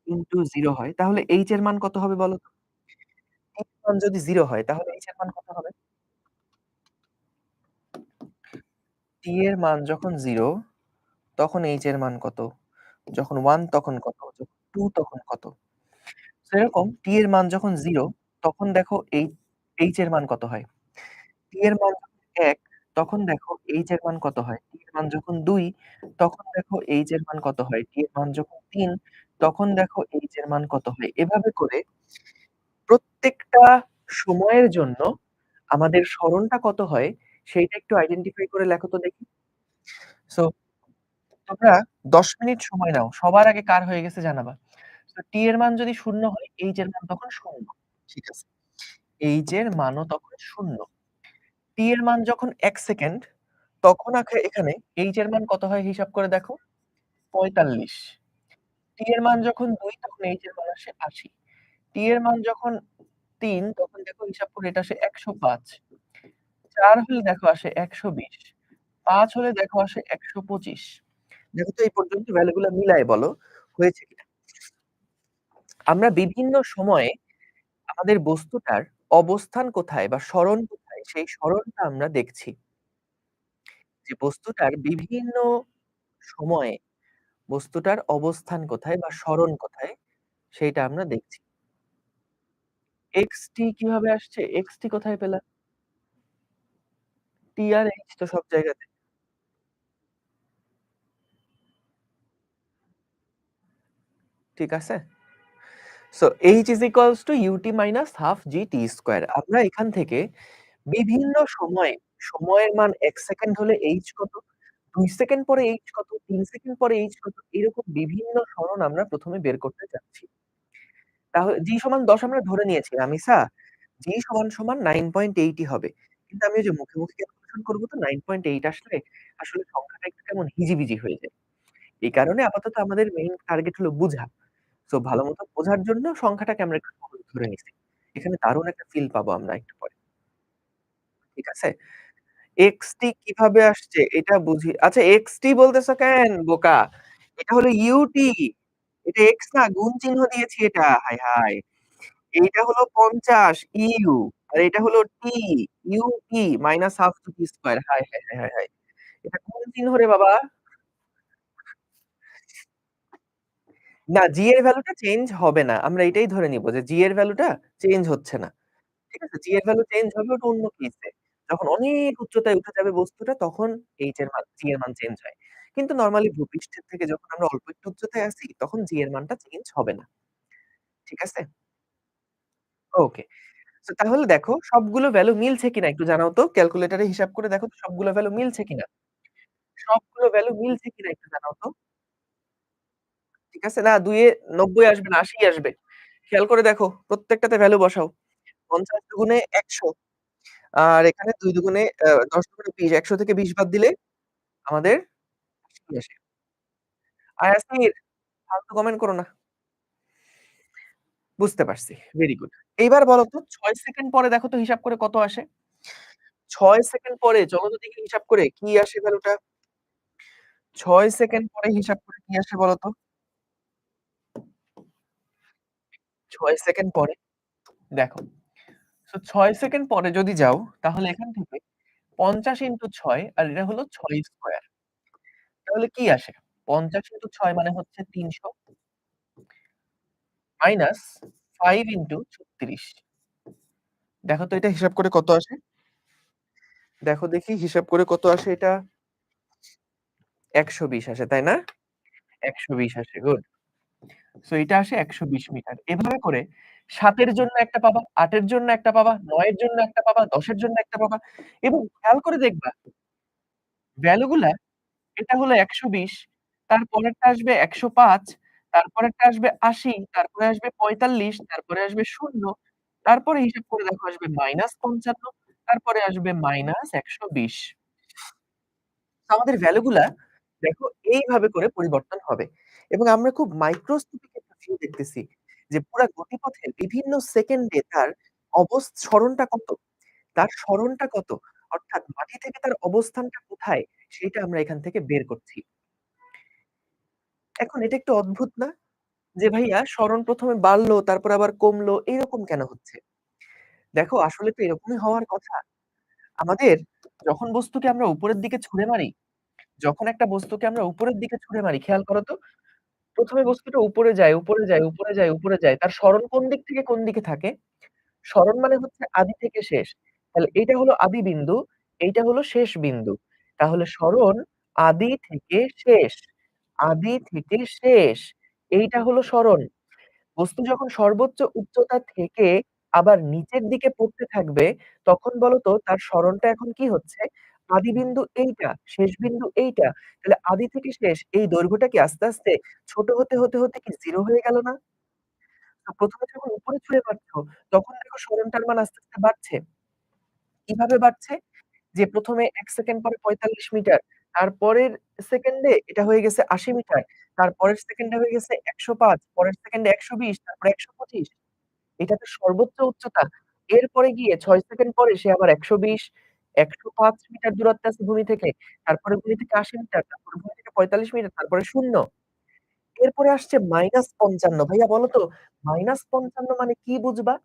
ইনটু 0 হয় তাহলে h এর মান কত হবে বলো তো? t এর মান যদি 0 হয় তাহলে h এর মান কত হবে? t এর মান যখন 0 তখন h এর মান কত? যখন 1 তখন কত? যখন 2 তখন কত? এরকম t এর মান যখন 0 তখন দেখো h এর মান কত হয়? t এর মান যখন ১ তখন দেখো h এর মান কত হয়? t এর মান যখন ২ তখন দেখো h এর মান কত হয়? t এর মান যখন ৩ তখন দেখো h এর মান কত হয়? এভাবে করে প্রত্যেকটা সময়ের জন্য আমাদের সরণটা কত হয় সেইটা একটু আইডেন্টিফাই করে লেখো তো দেখি। সো তোমরা ১০ মিনিট সময় নাও। সবার আগে কার হয়ে গেছে জানাবা। সো t এর মান যদি ০ হয়, h এর মান তখন ০। ঠিক আছে। h এর মানও তখন ০। t এর মান যখন ১ সেকেন্ড, তখন এখানে h এর মান কত হয় হিসাব করে দেখো? ৪৫। t এর মান যখন ২ তখন h এর মান আসে ৮০। t এর মান যখন ৩ তখন দেখো হিসাব করে এটা আসে ১০৫। ৪ হলে দেখো আসে ১২০। ৫ হলে দেখো আসে ১২৫। দেখো তো এই পর্যন্ত ভ্যালু গুলা মিলায় বলো হয়েছে কিনা? আমরা বিভিন্ন সময়ে আমাদের বস্তুটার অবস্থান কোথায় বা সরণ কোথায় সেই সরণটা আমরা দেখছি। যে বস্তুটার বিভিন্ন সময়ে বস্তুটার অবস্থান কোথায় বা সরণ কোথায় সেইটা আমরা দেখছি। xt কিভাবে আসছে? xt কোথায় পেলা? t আর h তো সব জায়গাতে। ঠিক আছে? So h is equals to ut minus half gt²। আমরা এখান থেকে বিভিন্ন সময়ে, সময়ের মান ১ সেকেন্ড হলে h কত, ২ সেকেন্ড পরে h কত, ৩ সেকেন্ড পরে h কত, এরকম বিভিন্ন সরণ আমরা ১ম এ বের করতে চাচ্ছি। তাহলে g সমান ১০ আমরা ধরে নিয়েছি। আমিসা, g সমান 9.8 ই হবে। কিন্তু আমি ওই যে মুখে ক্যালকুলেশন করব তো 9.8 আসলে আসলে সংখ্যাটা একটু কেমন হিজিবিজি হয়ে যায়। এই কারণে আপাতত আমাদের মেইন টার্গেট হলো বুঝা। সো ভালোমতো বোঝার জন্য সংখ্যাটাকে আমরা একটু সহজ ধরে নিছি। এখানে দারুণ একটা ফিল পাবো আমরা একটু পরে। ঠিক আছে? xt কিভাবে আসছে এটা বুঝি। আচ্ছা xt বলতেছো কেন বোকা? এটা হলো ut। এটা x না, গুণ চিহ্ন দিয়েছি এটা। হায়, হায়! এইটা হলো ৫০ ইউ আর এটা হলো টি, UT minus have to T square. হায়, হায়, হায়, হায়, হায়! এটা কোন চিহ্ন রে বাবা? না, g এর ভ্যালুটা চেঞ্জ হবে না। আমরা এটাই ধরে নিব যে g এর ভ্যালুটা চেঞ্জ হচ্ছে না। ঠিক আছে? g এর ভ্যালু চেঞ্জ হবে ওটা অন্য কেসে। যখন অনেক উচ্চতায় উঠে যাবে বস্তুটা তখন h এর মান, g এর মান চেঞ্জ হয়। কিন্তু নরমালি ভূপৃষ্ঠের থেকে যখন আমরা অল্প একটু উচ্চতায় আছি তখন g এর মানটা চেঞ্জ হবে না। ঠিক আছে? ওকে। সো তাহলে দেখো সবগুলো ভ্যালু মিলছে কিনা একটু জানাও তো? ক্যালকুলেটরে হিসাব করে দেখো তো সবগুলো ভ্যালু মিলছে কিনা? সবগুলো ভ্যালু মিলছে কিনা একটু জানাও তো? ঠিক আছে? না ২ এ ৯০ আসবে না, ৮০ আসবে। খেয়াল করে দেখো প্রত্যেকটাতে ভ্যালু বসাও। ৫০ দুগুণে ১০০ আর এখানে ২ দুগুণে ১০ দুগুণে ২০, ১০০ থেকে ২০ বাদ দিলে আমাদের ৮০ আসে। আয়াসির ফালতু কমেন্ট করো না। বুঝতে পারছি। Very good. এইবার বলো তো ৬ সেকেন্ড পরে দেখো তো হিসাব করে কত আসে? ৬ সেকেন্ড পরে চলো তো দেখি হিসাব করে কি আসে ভ্যালুটা? ৬ সেকেন্ড পরে হিসাব করে কি আসে বলো তো? ৬ সেকেন্ড পরে দেখো। সো ৬ সেকেন্ড পরে যদি যাও তাহলে এখান থেকে ৫০ ইনটু ৬ আর এটা হলো ৬ স্কয়ার। তাহলে কি আসে? ৫০ ইনটু ৬ মানে হচ্ছে ৩০০ মাইনাস ৫ ইনটু ৩৬। দেখো তো এটা হিসাব করে কত আসে? দেখো দেখি হিসাব করে কত আসে এটা? ১২০ আসে, তাই না? ১২০ আসে, গুড। সো এটা আসে ১২০ মিটার। এভাবে করে ৭ এর জন্য একটা পাবা, ৮ এর জন্য একটা পাবা, ৯ এর জন্য একটা পাবা, ১০ এর জন্য একটা পাবা এবং খেয়াল করে দেখবা ভ্যালু গুলা এটা হলো ১২০, তারপরেরটা আসবে ১০৫, তারপরেরটা আসবে ৮০, তারপরে আসবে ৪৫, তারপরে আসবে ০, তারপরে হিসাব করে দেখো আসবে -৫৫, তারপরে আসবে -১২০। আমাদের ভ্যালু গুলা দেখো এইভাবে করে পরিবর্তন হবে। এবং আমরা খুব মাইক্রোস্কোপিক একটা ভিউ দেখতেছি যে পুরা গতিপথের বিভিন্ন সেকেন্ডে তার সরণটা কত? তার সরণটা কত? অর্থাৎ মাটি থেকে তার অবস্থানটা কোথায়? সেইটা আমরা এখান থেকে বের করছি। এখন এটা একটু অদ্ভুত না? যে ভাইয়া সরণ ১ম এ বাড়লো, তারপর আবার কমলো, এরকম কেন হচ্ছে? দেখো আসলে তো এরকমই হওয়ার কথা। আমাদের যখন বস্তুকে আমরা উপরের দিকে ছুঁড়ে মারি, যখন একটা বস্তুকে আমরা উপরের দিকে ছুঁড়ে মারি, খেয়াল করো তো, ১ম এ বস্তুটা উপরে যায়, উপরে যায়, উপরে যায়, উপরে যায়। তার সরণ কোন দিক থেকে কোন দিকে থাকে? সরণ মানে হচ্ছে আদি থেকে শেষ। তাহলে এইটা হলো আদি বিন্দু, এইটা হলো শেষ বিন্দু। তাহলে সরণ আদি থেকে শেষ, আদি থেকে শেষ। এইটা হলো সরণ। বস্তু যখন সর্বোচ্চ উচ্চতা থেকে আবার নিচের দিকে পড়তে থাকবে, তখন বলতো তার সরণটা এখন কি হচ্ছে? আদি বিন্দু এইটা, শেষ বিন্দু এইটা। তাহলে আদি থেকে শেষ এই দৈর্ঘ্যটা কি আস্তে, আস্তে ছোট হতে, হতে, হতে কি 0 হয়ে গেল না? তো ১ম এ যখন উপরে ছুঁয়ে পাচ্ছ, তখন দেখো সরণটার মান আস্তে, আস্তে বাড়ছে। কিভাবে বাড়ছে? যে ১ম এ ১ সেকেন্ড পরে ৪৫ মিটার, তারপরের সেকেন্ডে এটা হয়ে গেছে ৮০ মিটার, তারপরের সেকেন্ডে হয়ে গেছে ১০৫, পরের সেকেন্ডে ১২০, তারপরে ১২৫। এটা তো সর্বোচ্চ উচ্চতা। এরপরে গিয়ে ৬ সেকেন্ড পরে সে আবার ১২০, ১০৫ মিটার দূরত্বে আছে ভূমি থেকে। তারপরে ভূমি থেকে ৮০ মিটার, তারপরে ভূমি থেকে ৪৫ মিটার, তারপরে ০। এরপরে আসছে -৫৫। ভাইয়া বলো তো -৫৫ মানে কি বুঝবা?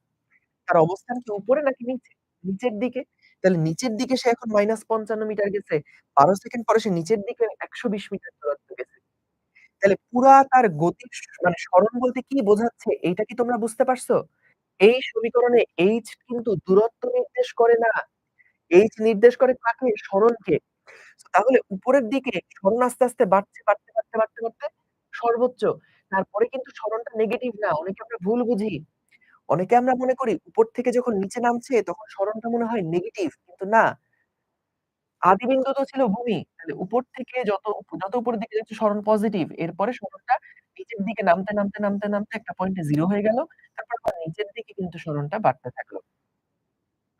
তার অবস্থান কি উপরে নাকি নিচে? নিচের দিকে। তাহলে নিচের দিকে সে এখন -৫৫ মিটার গেছে। ১২ সেকেন্ড পরে সে নিচের দিকে ১২০ মিটার দূরত্বে গেছে। তাহলে পুরা তার গতির মানে সরণ বলতে কি বোঝাচ্ছে এইটা কি তোমরা বুঝতে পারছো? এই সমীকরণে h কিন্তু দূরত্ব নির্দেশ করে না। h নির্দেশ করে কাকে? সরণকে। তাহলে উপরের দিকে সরণ আস্তে, আস্তে বাড়ছে, বাড়তে, বাড়তে, বাড়তে, বাড়তে সর্বোচ্চ। তারপরে কিন্তু সরণটা নেগেটিভ না। অনেকে আমরা ভুল বুঝি। অনেকে আমরা মনে করি উপর থেকে যখন নিচে নামছে তখন সরণটা মনে হয় নেগেটিভ। কিন্তু না, আদি বিন্দু তো ছিল ভূমি। তাহলে উপর থেকে যত উপরের দিকে যাচ্ছে সরণ পজিটিভ। এরপরে সরণটা নিচের দিকে নামতে, নামতে, নামতে, নামতে একটা পয়েন্টে 0 হয়ে গেল। তারপর আবার নিচের দিকে কিন্তু সরণটা বাড়তে থাকলো।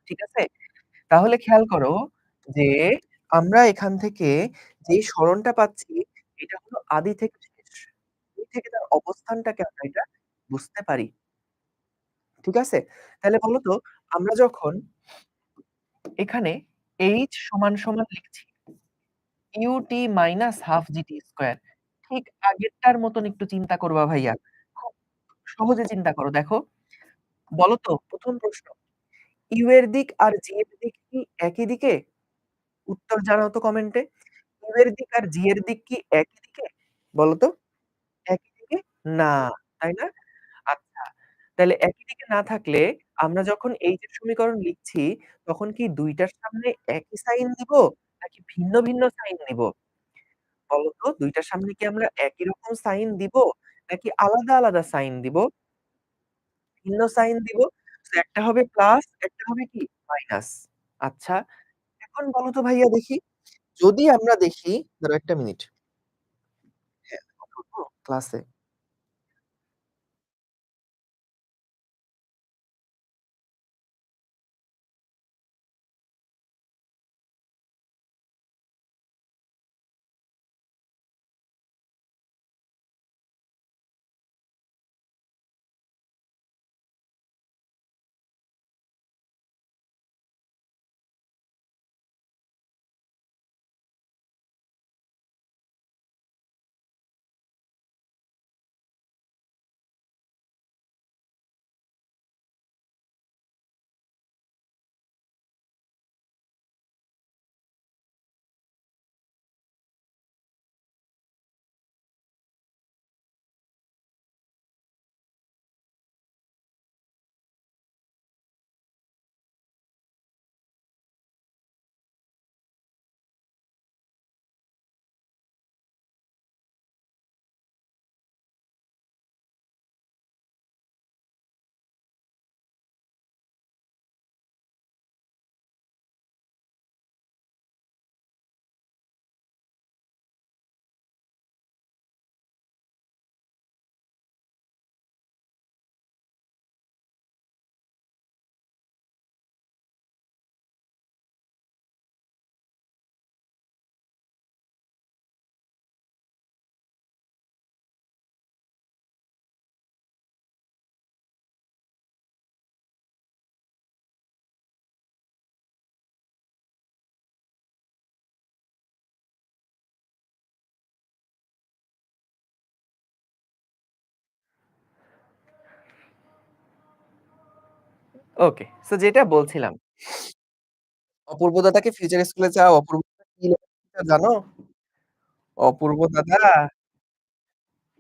ঠিক আছে? তাহলে খেয়াল করো যে আমরা এখান থেকে যেই সরণটা পাচ্ছি এটা হলো আদি থেকে শেষ। আদি থেকে তার অবস্থানটাকে আমরা এটা বুঝতে পারি। ঠিক আছে? তাহলে বলো তো আমরা যখন এখানে h সমান, সমান লিখছি ut minus half gt square. ঠিক আগেরটার মতন একটু চিন্তা করবা ভাইয়া। খুব সহজে চিন্তা করো। দেখো, বলো তো ১ম প্রশ্ন, u এর দিক আর g এর দিক কি একই দিকে? উত্তর জানাও তো কমেন্টে। u এর দিক আর g এর দিক কি একই দিকে? বলো তো? একই দিকে না, তাই না? আচ্ছা, তাহলে একই দিকে না থাকলে আমরা যখন h এর সমীকরণ লিখছি, তখন কি ২ টার সামনে একই সাইন দিব নাকি ভিন্ন, ভিন্ন সাইন দিব? বলো তো ২ টার সামনে কি আমরা একই রকম সাইন দিব নাকি আলাদা, আলাদা সাইন দিব? ভিন্ন সাইন দিব। তো একটা হবে প্লাস, একটা হবে কি? মাইনাস। আচ্ছা, এখন বলো তো ভাইয়া দেখি, যদি আমরা দেখি দাঁড়াও ১ টা মিনিট। হ্যাঁ, অপূর্ব ক্লাসে। ওকে। সো যেটা বলছিলাম, অপূর্ব দাদাকে ফিউচার স্কুলে যাও। অপূর্ব দাদা কি লেখা জানো? অপূর্ব দাদা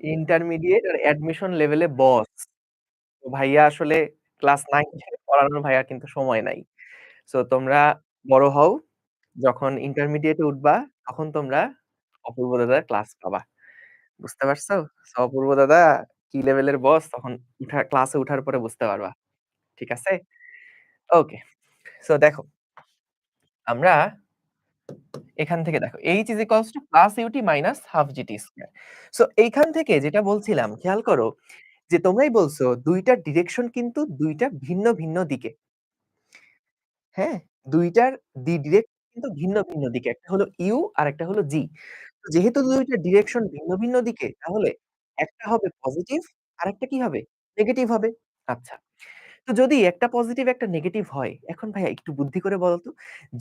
ইন্টারমিডিয়েট আর অ্যাডমিশন লেভেলে বস। তো ভাইয়া আসলে ক্লাস 9 10 পড়ানোর ভাইয়ার কিন্তু সময় নাই। সো তোমরা বড় হও, যখন ইন্টারমিডিয়েটে উঠবা, তখন তোমরা অপূর্ব দাদার ক্লাস পাবা। বুঝতে পারছো? সো অপূর্ব দাদা কি লেভেলের বস তখন ক্লাসে উঠার পরে বুঝতে পারবা। ঠিক আছে? ওকে। সো দেখো, আমরা এখান থেকে দেখো h is equals to plus ut minus half gt square. So এইখান থেকে যেটা বলছিলাম খেয়াল করো যে তোমরাই বলছো ২ টার ডিরেকশন কিন্তু ২ টা ভিন্ন, ভিন্ন দিকে। হ্যাঁ? ২ টার ডিরেকশন কিন্তু ভিন্ন, ভিন্ন দিকে। একটা হলো u আরেকটা হলো g। তো যেহেতু ২ টার ডিরেকশন ভিন্ন, ভিন্ন দিকে তাহলে একটা হবে পজিটিভ আরেকটা কি হবে? নেগেটিভ হবে। আচ্ছা। তো যদি একটা পজিটিভ একটা নেগেটিভ হয়, এখন ভাইয়া একটু বুদ্ধি করে বলো তো,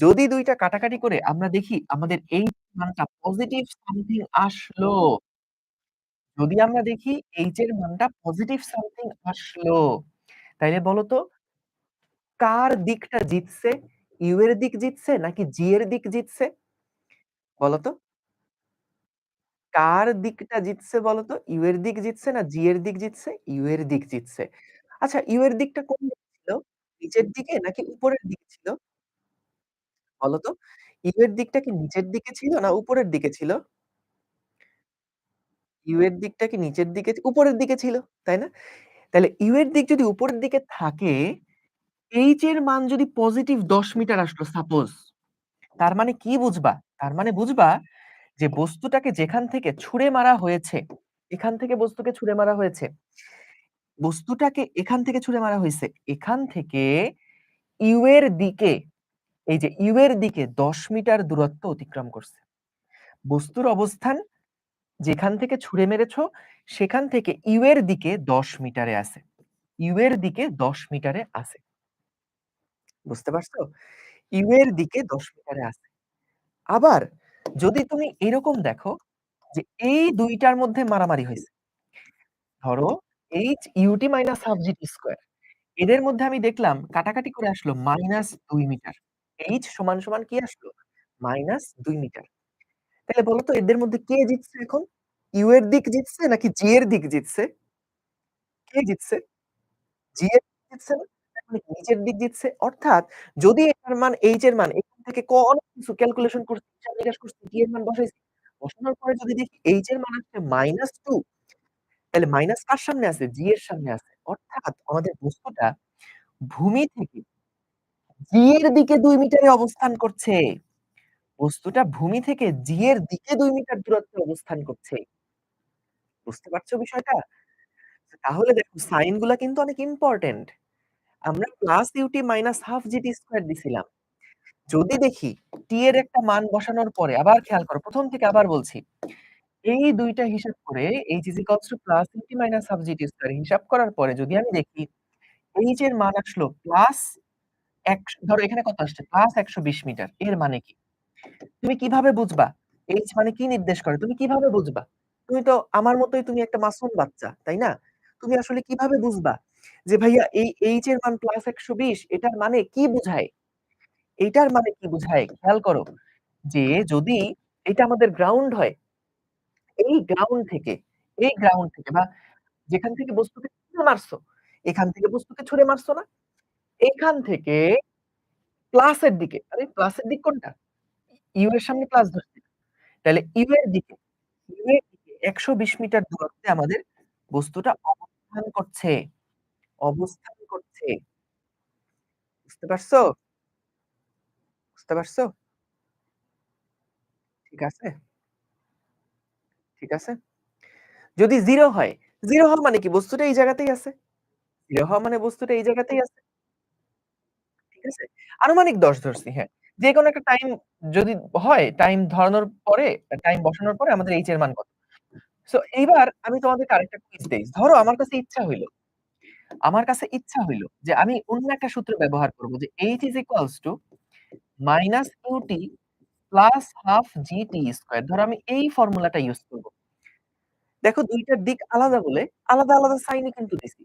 যদি ২ টা কাটাকাটি করে আমরা দেখি আমাদের এই মানটা পজিটিভ সামথিং আসলো, যদি আমরা দেখি h এর মানটা পজিটিভ সামথিং আসলো, তাইলে বলো তো কার দিকটা জিতছে? u এর দিক জিতছে নাকি g এর দিক জিতছে? বলো তো? কার দিকটা জিতছে বলো তো? u এর দিক জিতছে না g এর দিক জিতছে? u এর দিক জিতছে। আচ্ছা u এর দিকটা কোন দিকে ছিল? নিচের দিকে নাকি উপরের দিকে ছিল? বলো তো? u এর দিকটা কি নিচের দিকে ছিল না উপরের দিকে ছিল? u এর দিকটা কি নিচের দিকে উপরের দিকে ছিল, তাই না? তাহলে u এর দিক যদি উপরের দিকে থাকে, h এর মান যদি পজিটিভ ১০ মিটার আসলো সাপোজ, তার মানে কি বুঝবা? তার মানে বুঝবা যে বস্তুটাকে যেখান থেকে ছুঁড়ে মারা হয়েছে, এখান থেকে বস্তুকে ছুঁড়ে মারা হয়েছে। বস্তুটাকে এখান থেকে ছুঁড়ে মারা হইছে। এখান থেকে ইউ এর দিকে, এই যে ইউ এর দিকে ১০ মিটার দূরত্ব অতিক্রম করছে। বস্তুর অবস্থান যেখান থেকে ছুঁড়ে মেরেছো, সেখান থেকে ইউ এর দিকে ১০ মিটারে আছে। ইউ এর দিকে ১০ মিটারে আছে। বুঝতে পারছো? ইউ এর দিকে ১০ মিটারে আছে। আবার যদি তুমি এরকম দেখো যে এই ২ টার মধ্যে মারামারি হইছে। ধরো h ut minus half gt square, এদের মধ্যে আমি দেখলাম কাটাকাটি করে আসলো -২ মিটার। h সমান, সমান কি আসলো? -২ মিটার। তাহলে বলো তো এদের মধ্যে কে জিতছে এখন? u এর দিক জিতছে নাকি g এর দিক জিতছে? কে জিতছে? g এর দিক জিতছে না? তার মানে নিচের দিক জিতছে। অর্থাৎ যদি এটার মান h এর মান এখান থেকে অনেক কিছু ক্যালকুলেশন করছি, হিসাব-নিকাশ করছি, g এর মান বসাইছি। বসানোর পরে যদি দেখি h এর মান আসছে -2, তাহলে মাইনাস কার সামনে আছে? g এর সামনে আছে। অর্থাৎ আমাদের বস্তুটা ভূমি থেকে g এর দিকে ২ মিটারে অবস্থান করছে। বস্তুটা ভূমি থেকে g এর দিকে ২ মিটার দূরত্বে অবস্থান করছে। বুঝতে পারছো বিষয়টা? তাহলে দেখো সাইন গুলা কিন্তু অনেক ইম্পোর্টেন্ট। আমরা plus ut minus half gt square দিছিলাম। যদি দেখি টি এর একটা মান বসানোর পরে আবার খেয়াল করো, ১ম থেকে আবার বলছি। এই ২ টা হিসাব করে h is equals to plus ut minus half gt square হিসাব করার পরে যদি আমি দেখি h এর মান আসলো প্লাস ধরো এখানে কত আসছে? প্লাস ১২০ মিটার। এর মানে কি? তুমি কিভাবে বুঝবা? H মানে কি নির্দেশ করে? তুমি কিভাবে বুঝবা? তুমি তো আমার মতোই তুমি একটা মাসুম বাচ্চা, তাই না? তুমি আসলে কিভাবে বুঝবা? যে ভাইয়া এই H এর মান প্লাস ১২০ এটার মানে কি বুঝায়? এইটার মানে কি বুঝায়? খেয়াল করো যে যদি এটা আমাদের গ্রাউন্ড হয়, এই গ্রাউন্ড থেকে এই গ্রাউন্ড থেকে বা যেখান থেকে বস্তুকে ছুঁড়ে মারছো, এখান থেকে বস্তুকে ছুঁড়ে মারছো না? এখান থেকে প্লাসের দিকে, আরে প্লাসের দিক কোনটা? ইউ এর সামনে প্লাস ধরছি। তাহলে ইউ এর দিকে, ইউ এর দিকে ১২০ মিটার দূরত্বে আমাদের বস্তুটা অবস্থান করছে। অবস্থান করছে। বুঝতে পারছো? বুঝতে পারছো? ঠিক আছে? ঠিক আছে? যদি 0 হয়, 0 হওয়া মানে কি? বস্তুটা এই জায়গাতেই আছে। 0 হওয়া মানে বস্তুটা এই জায়গাতেই আছে। ঠিক আছে? আনুমানিক ১০ ধরছি, হ্যাঁ। যেকোনো একটা টাইম যদি হয়, টাইম ধরানোর পরে, টাইম বসানোর পরে আমাদের h এর মান কত? সো এইবার আমি তোমাদেরকে আরেকটা কুইজ দেই। ধরো আমার কাছে ইচ্ছা হইল যে আমি অন্য একটা সূত্র ব্যবহার করব যে h is equals to minus ut plus half gt square, ধরো আমি এই ফর্মুলাটা ইউজ করব। দেখো ২ টার দিক আলাদা বলে আলাদা, আলাদা সাইনই কিন্তু দিছি।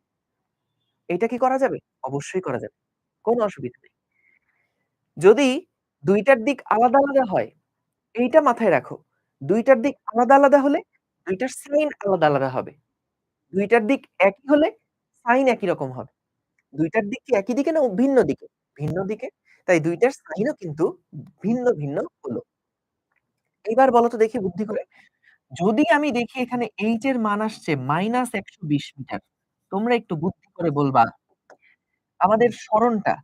এইটা কি করা যাবে? অবশ্যই করা যাবে। কোন অসুবিধা নেই। যদি ২ টার দিক আলাদা, আলাদা হয়, এইটা মাথায় রাখো। ২ টার দিক আলাদা, আলাদা হলে ২ টার সাইন আলাদা, আলাদা হবে। ২ টার দিক একই হলে সাইন একই রকম হবে। ২ টার দিক কি একই দিকে না ভিন্ন দিকে? ভিন্ন দিকে। তাই ২ টার সাইনও কিন্তু ভিন্ন, ভিন্ন হলো। এইবার বলো তো দেখি বুদ্ধি করে, যদি আমি দেখি এখানে h এর মান আসছে -১২০ মিটার, তোমরা একটু বুদ্ধি করে বলবা, আমাদের সরণটা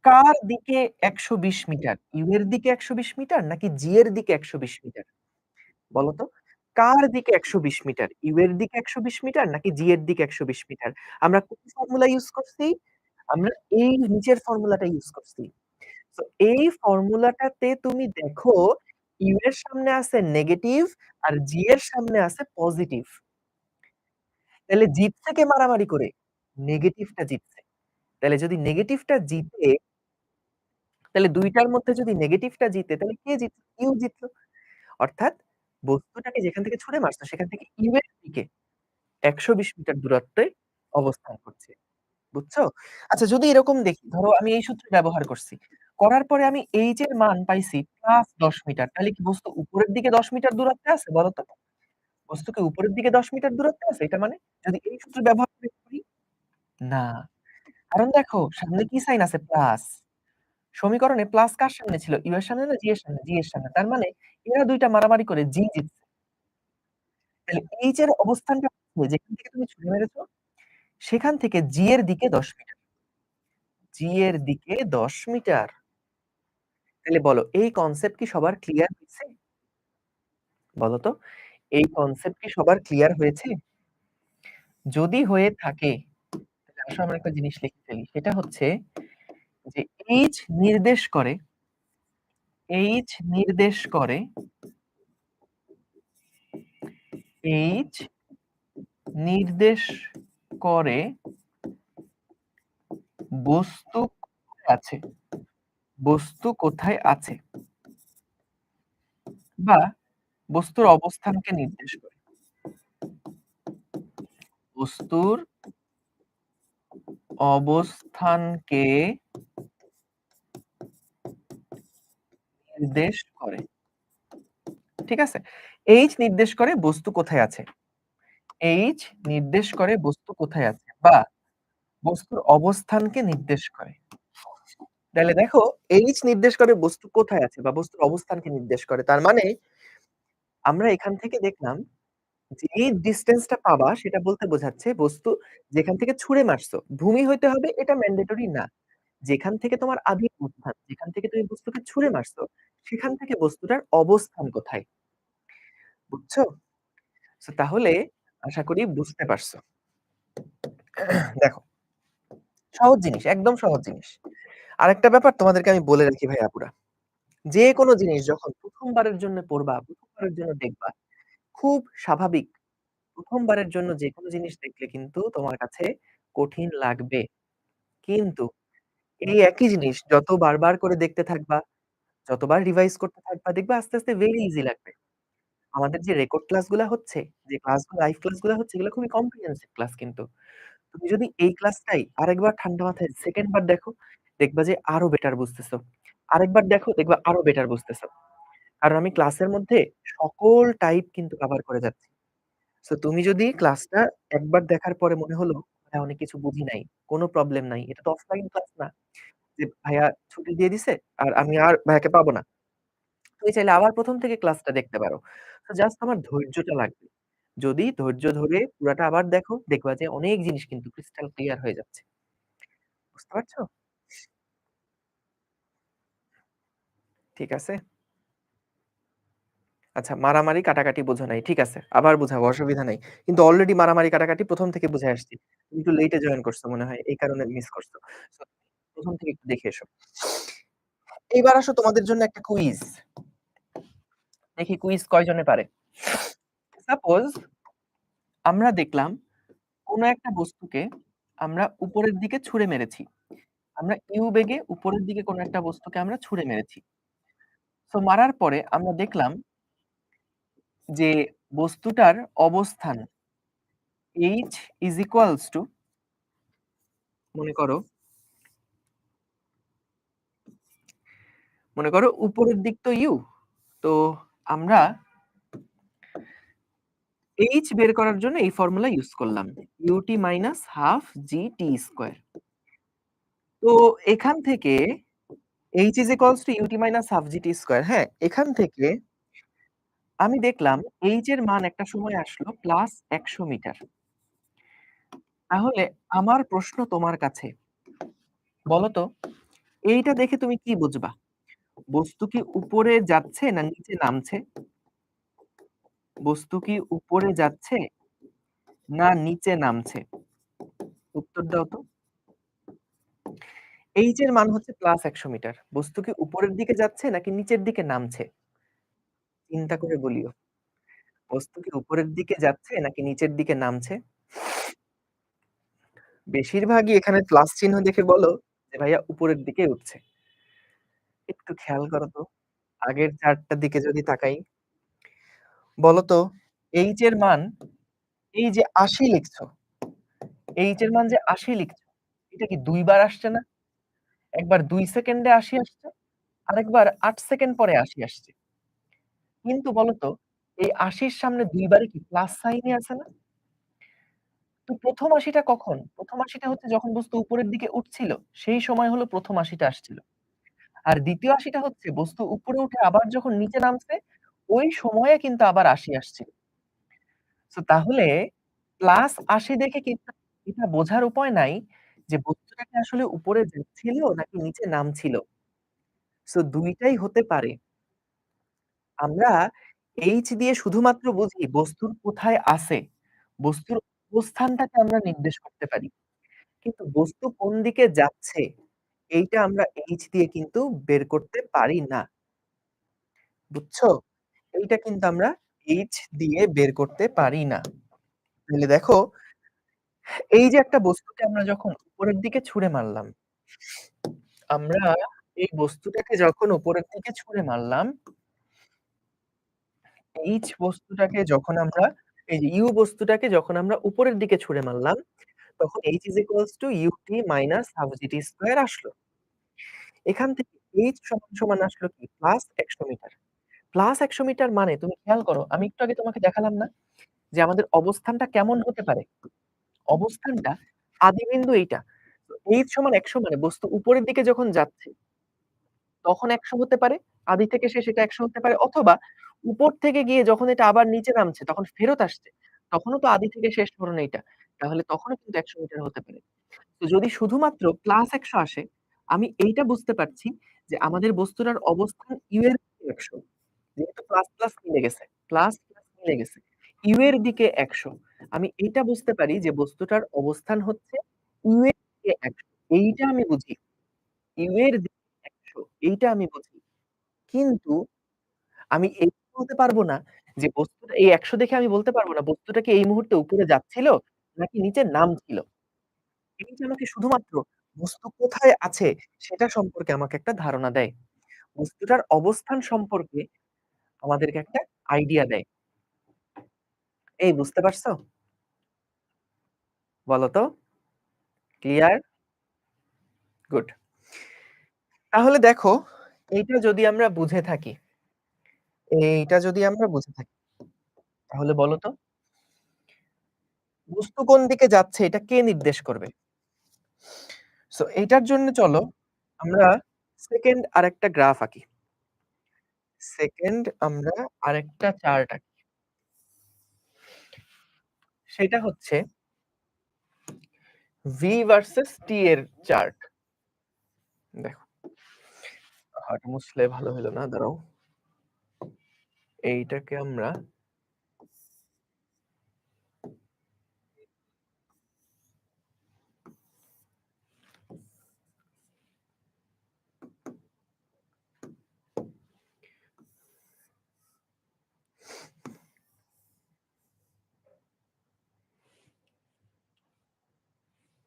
কার দিকে ১২০ মিটার? u এর দিকে ১২০ মিটার নাকি g এর দিকে ১২০ মিটার? বলো তো? কার দিকে ১২০ মিটার? u এর দিকে ১২০ মিটার নাকি g এর দিকে ১২০ মিটার? আমরা কোন ফর্মুলা ইউস করছি? আমরা এই নিচের ফর্মুলাটা ইউস করছি। সো এই ফর্মুলাটাতে তুমি দেখো u এর সামনে আছে নেগেটিভ আর g এর সামনে আছে পজিটিভ। তাইলে জিতছে কে মারামারি করে? নেগেটিভটা জিতছে। তাইলে যদি নেগেটিভটা জিতে, তাইলে ২ টার মধ্যে যদি নেগেটিভটা জিতে তাহলে কে জিতল? ইউ জিতল। অর্থাৎ বস্তুটাকে যেখান থেকে ছুড়ে মারছো সেখান থেকে ইউ এর দিকে ১২০ মিটার দূরত্বে অবস্থান করছে। বুঝছো? আচ্ছা যদি এরকম দেখি, ধরো আমি এই সূত্র ব্যবহার করছি। করার পরে আমি h এর মান পাইছি +১০ মিটার। তাহলে কি বস্তু উপরের দিকে ১০ মিটার দূরত্বে আছে বলো তো? বস্তু কি উপরের দিকে ১০ মিটার দূরত্বে আছে? এটা মানে? যদি এই সূত্র ব্যবহার করে করি? না। কারণ দেখো সামনে কি সাইন আছে? প্লাস। সমীকরণে প্লাস কার সামনে ছিল? ইউ এর সামনে না জি এর সামনে? জি এর সামনে। তার মানে এরা ২ টা মারামারি করে জি জিতছে। তাহলে এইচ এর অবস্থানটা হচ্ছে যেখান থেকে তুমি ছুড়ে মেরেছো, সেখান থেকে জি এর দিকে ১০ মিটার। জি এর দিকে ১০ মিটার। তাহলে বলো এই কনসেপ্ট কি সবার ক্লিয়ার হয়েছে? বলো তো? এই কনসেপ্ট কি সবার ক্লিয়ার হয়েছে? যদি হয়ে থাকে তাহলে আসো আমরা একটা জিনিস লিখে ফেলি। সেটা হচ্ছে যে এইচ নির্দেশ করে, এইচ নির্দেশ করে, এইচ নির্দেশ করে বস্তু কোথায় আছে, বস্তু কোথায় আছে বা বস্তুর অবস্থানকে নির্দেশ করে। বস্তুর অবস্থানকে নির্দেশ করে। ঠিক আছে? এইচ নির্দেশ করে বস্তু কোথায় আছে। এইচ নির্দেশ করে বস্তু কোথায় আছে বা বস্তুর অবস্থানকে নির্দেশ করে। তাহলে দেখো এইচ নির্দেশ করে বস্তু কোথায় আছে বা বস্তুর অবস্থানকে নির্দেশ করে। তার মানে আমরা এখান থেকে দেখলাম যে এই ডিসট্যান্সটা পাবা সেটা বলতে বোঝাচ্ছে বস্তু যেখান থেকে ছুঁড়ে মারছো, ভূমি হইতে হবে এটা ম্যান্ডেটরি না। যেখান থেকে তোমার আদি উত্থান, যেখান থেকে তুমি বস্তুকে ছুঁড়ে মারছো, সেখান থেকে বস্তুটার অবস্থান কোথায়? বুঝছো? সো তাহলে আশা করি বুঝতে পারছো। দেখো, সহজ জিনিস, একদম সহজ জিনিস। আরেকটা ব্যাপার তোমাদেরকে আমি বলে রাখি ভাই আপুরা। যেকোনো জিনিস যখন ১ম বারের জন্য পড়বা, ১ম বারের জন্য দেখবা, খুব স্বাভাবিক। ১ম বারের জন্য যেকোনো জিনিস দেখলে কিন্তু তোমার কাছে কঠিন লাগবে। কিন্তু এই একই জিনিস যত বারবার করে দেখতে থাকবা, যতবার রিভাইজ করতে থাকবা, দেখবা আস্তে, আস্তে ভেরি ইজি লাগবে। আমাদের যে রেকর্ড ক্লাসগুলা হচ্ছে, যে ক্লাসগুলো লাইভ ক্লাসগুলা হচ্ছে, এগুলো খুবই কম্প্রিহেনসিভ ক্লাস কিন্তু। তুমি যদি এই ক্লাসটাই আরেকবার ঠান্ডা মাথায় 2nd বার দেখো, দেখবা যে আরো বেটার বুঝতেছো। আরেকবার দেখো, দেখবা আরো বেটার বুঝতেছো। কারণ আমি ক্লাসের মধ্যে সকল টাইপ কিন্তু কভার করে যাচ্ছি। সো তুমি যদি ক্লাসটা একবার দেখার পরে মনে হলো, "ভাইয়া অনেক কিছু বুঝি নাই।" কোন প্রবলেম নাই। এটা তো অফলাইন ক্লাস না। যে ভাইয়া ছুটি দিয়ে দিছে আর আমি আর ভাইয়াকে পাবো না। তুমি চাইলে আবার ১ম থেকে ক্লাসটা দেখতে পারো। তো জাস্ট আমার ধৈর্যটা লাগবে। যদি ধৈর্য ধরে পুরাটা আবার দেখো, দেখবা যে অনেক জিনিস কিন্তু ক্রিস্টাল ক্লিয়ার হয়ে যাচ্ছে। বুঝতে পারছো? ঠিক আছে? আচ্ছা মারামারি কাটাকাটি বোঝো নাই। ঠিক আছে। আবার বুঝাবো অসুবিধা নাই। কিন্তু অলরেডি মারামারি কাটাকাটি ১ম থেকে বুঝায় আসছি। তুমি একটু লেটে জয়েন করছো মনে হয়। এই কারণে মিস করছো। সো ১ম থেকে একটু দেখে এসো। এইবার আসো তোমাদের জন্য একটা কুইজ। দেখি কুইজ কয়জনে পারে। সাপোজ আমরা দেখলাম কোন একটা বস্তুকে আমরা উপরের দিকে ছুঁড়ে মেরেছি। আমরা ইউ বেগে উপরের দিকে কোন একটা বস্তুকে আমরা ছুঁড়ে মেরেছি। সো মারার পরে আমরা দেখলাম যে বস্তুটার অবস্থান h is equals to মনে করো, মনে করো উপরের দিক তো ইউ। তো আমরা h বের করার জন্য এই ফর্মুলা ইউস করলাম। ut minus half gt square. তো এখান থেকে h is equals to ut minus half gt square. হ্যাঁ? এখান থেকে আমি দেখলাম h এর মান একটা সময় আসলো প্লাস ১০০ মিটার। তাহলে আমার প্রশ্ন তোমার কাছে, বলো তো এইটা দেখে তুমি কি বুঝবা? বস্তু কি উপরে যাচ্ছে না নিচে নামছে? বস্তু কি উপরে যাচ্ছে না নিচে নামছে? উত্তর দাও তো। h এর মান হচ্ছে প্লাস ১০০ মিটার। বস্তু কি উপরের দিকে যাচ্ছে নাকি নিচের দিকে নামছে? চিন্তা করে বলিও। বস্তু কি উপরের দিকে যাচ্ছে নাকি নিচের দিকে নামছে? বেশিরভাগই এখানে প্লাস চিহ্ন দেখে বলো যে ভাইয়া উপরের দিকে উঠছে। একটু খেয়াল করো তো। আগের চার্টটার দিকে যদি তাকাই, বলো তো h এর মান এই যে ৮০ লিখছো, h এর মান যে ৮০ লিখছো, এটা কি ২ বার আসছে না? একবার ২ সেকেন্ডে ৮০ আসছে, আরেকবার ৮ সেকেন্ড পরে ৮০ আসছে। কিন্তু বলো তো এই ৮০ র সামনে ২ বারই কি প্লাস সাইনই আছে না? তো ১ম ৮০ টা কখন? ১ম ৮০ টা হচ্ছে যখন বস্তু উপরের দিকে উঠছিল, সেই সময় হলো ১ম ৮০ টা আসছিল। আর ২য় ৮০ টা হচ্ছে বস্তু উপরে উঠে আবার যখন নিচে নামছে, ওই সময়ে কিন্তু আবার ৮০ আসছিল। সো তাহলে প্লাস ৮০ দেখে কিন্তু এটা বোঝার উপায় নাই যে বস্তুটা কি আসলে উপরে যাচ্ছিল নাকি নিচে নামছিল। সো ২ টাই হতে পারে। আমরা এইচ দিয়ে শুধুমাত্র বুঝি বস্তুর কোথায় আছে। বস্তুর অবস্থানটাকে আমরা নির্দেশ করতে পারি। কিন্তু বস্তু কোন দিকে যাচ্ছে এইটা আমরা এইচ দিয়ে কিন্তু বের করতে পারি না। বুঝছো? এইটা কিন্তু আমরা এইচ দিয়ে বের করতে পারি না। তাহলে দেখো এই যে একটা বস্তুকে আমরা যখন উপরের দিকে ছুঁড়ে মারলাম, আমরা এই বস্তুটাকে যখন উপরের দিকে ছুঁড়ে মারলাম, এইচ বস্তুটাকে যখন আমরা এই যে ইউ বস্তুটাকে যখন আমরা উপরের দিকে ছুঁড়ে মারলাম, তখন h is equals to ut minus half gt square আসলো। এখান থেকে h সমান সমান আসলো কি? প্লাস ১০০ মিটার। প্লাস ১০০ মিটার মানে তুমি খেয়াল করো, আমি একটু আগে তোমাকে দেখালাম না? যে আমাদের অবস্থানটা কেমন হতে পারে? অবস্থানটা আদিবিন্দু এইটা। তো h সমান ১০০ মানে বস্তু উপরের দিকে যখন যাচ্ছে তখন ১০০ হতে পারে। আদি থেকে শেষ এটা ১০০ হতে পারে অথবা উপর থেকে গিয়ে যখন এটা আবার নিচে নামছে তখন ফেরত আসছে। তখনও তো আদি থেকে শেষ ধরুন এইটা। তাহলে তখনও কিন্তু ১০০ মিটার হতে পারে। তো যদি শুধুমাত্র প্লাস ১০০ আসে, আমি এইটা বুঝতে পারছি যে আমাদের বস্তুটার অবস্থান ইউ এর দিকে ১০০। যেহেতু প্লাস, প্লাস মিলে গেছে। প্লাস, প্লাস মিলে গেছে। ইউ এর দিকে ১০০। আমি এইটা বুঝতে পারি যে বস্তুটার অবস্থান হচ্ছে ইউ এর দিকে ১০০। এইটা আমি বুঝি। ইউ এর দিকে ১০০ এইটা আমি বুঝি। কিন্তু আমি এইটা বলতে পারব না যে বস্তুটা এই ১০০ দেখে আমি বলতে পারব না বস্তুটা কি এই মুহূর্তে উপরে যাচ্ছিল নাকি নিচে নামছিল। এইটা আমাকে শুধুমাত্র বস্তু কোথায় আছে সেটা সম্পর্কে আমাকে একটা ধারণা দেয়। বস্তুটার অবস্থান সম্পর্কে আমাদেরকে একটা আইডিয়া দেয়। এই বুঝতে পারছো? বলো তো? ক্লিয়ার? গুড। তাহলে দেখো এইটা যদি আমরা বুঝে থাকি, এইটা যদি আমরা বুঝে থাকি তাহলে বলো তো বস্তু কোন দিকে যাচ্ছে এটা কে নির্দেশ করবে? সো এইটার জন্য চলো আমরা সেকেন্ড আরেকটা গ্রাফ আঁকি। সেকেন্ড আমরা আরেকটা চার্ট আঁকি। সেটা হচ্ছে V ভার্সেস T এর চার্ট। দেখো, হাট মুছলে ভালো হলো না, দাঁড়াও। এইটাকে আমরা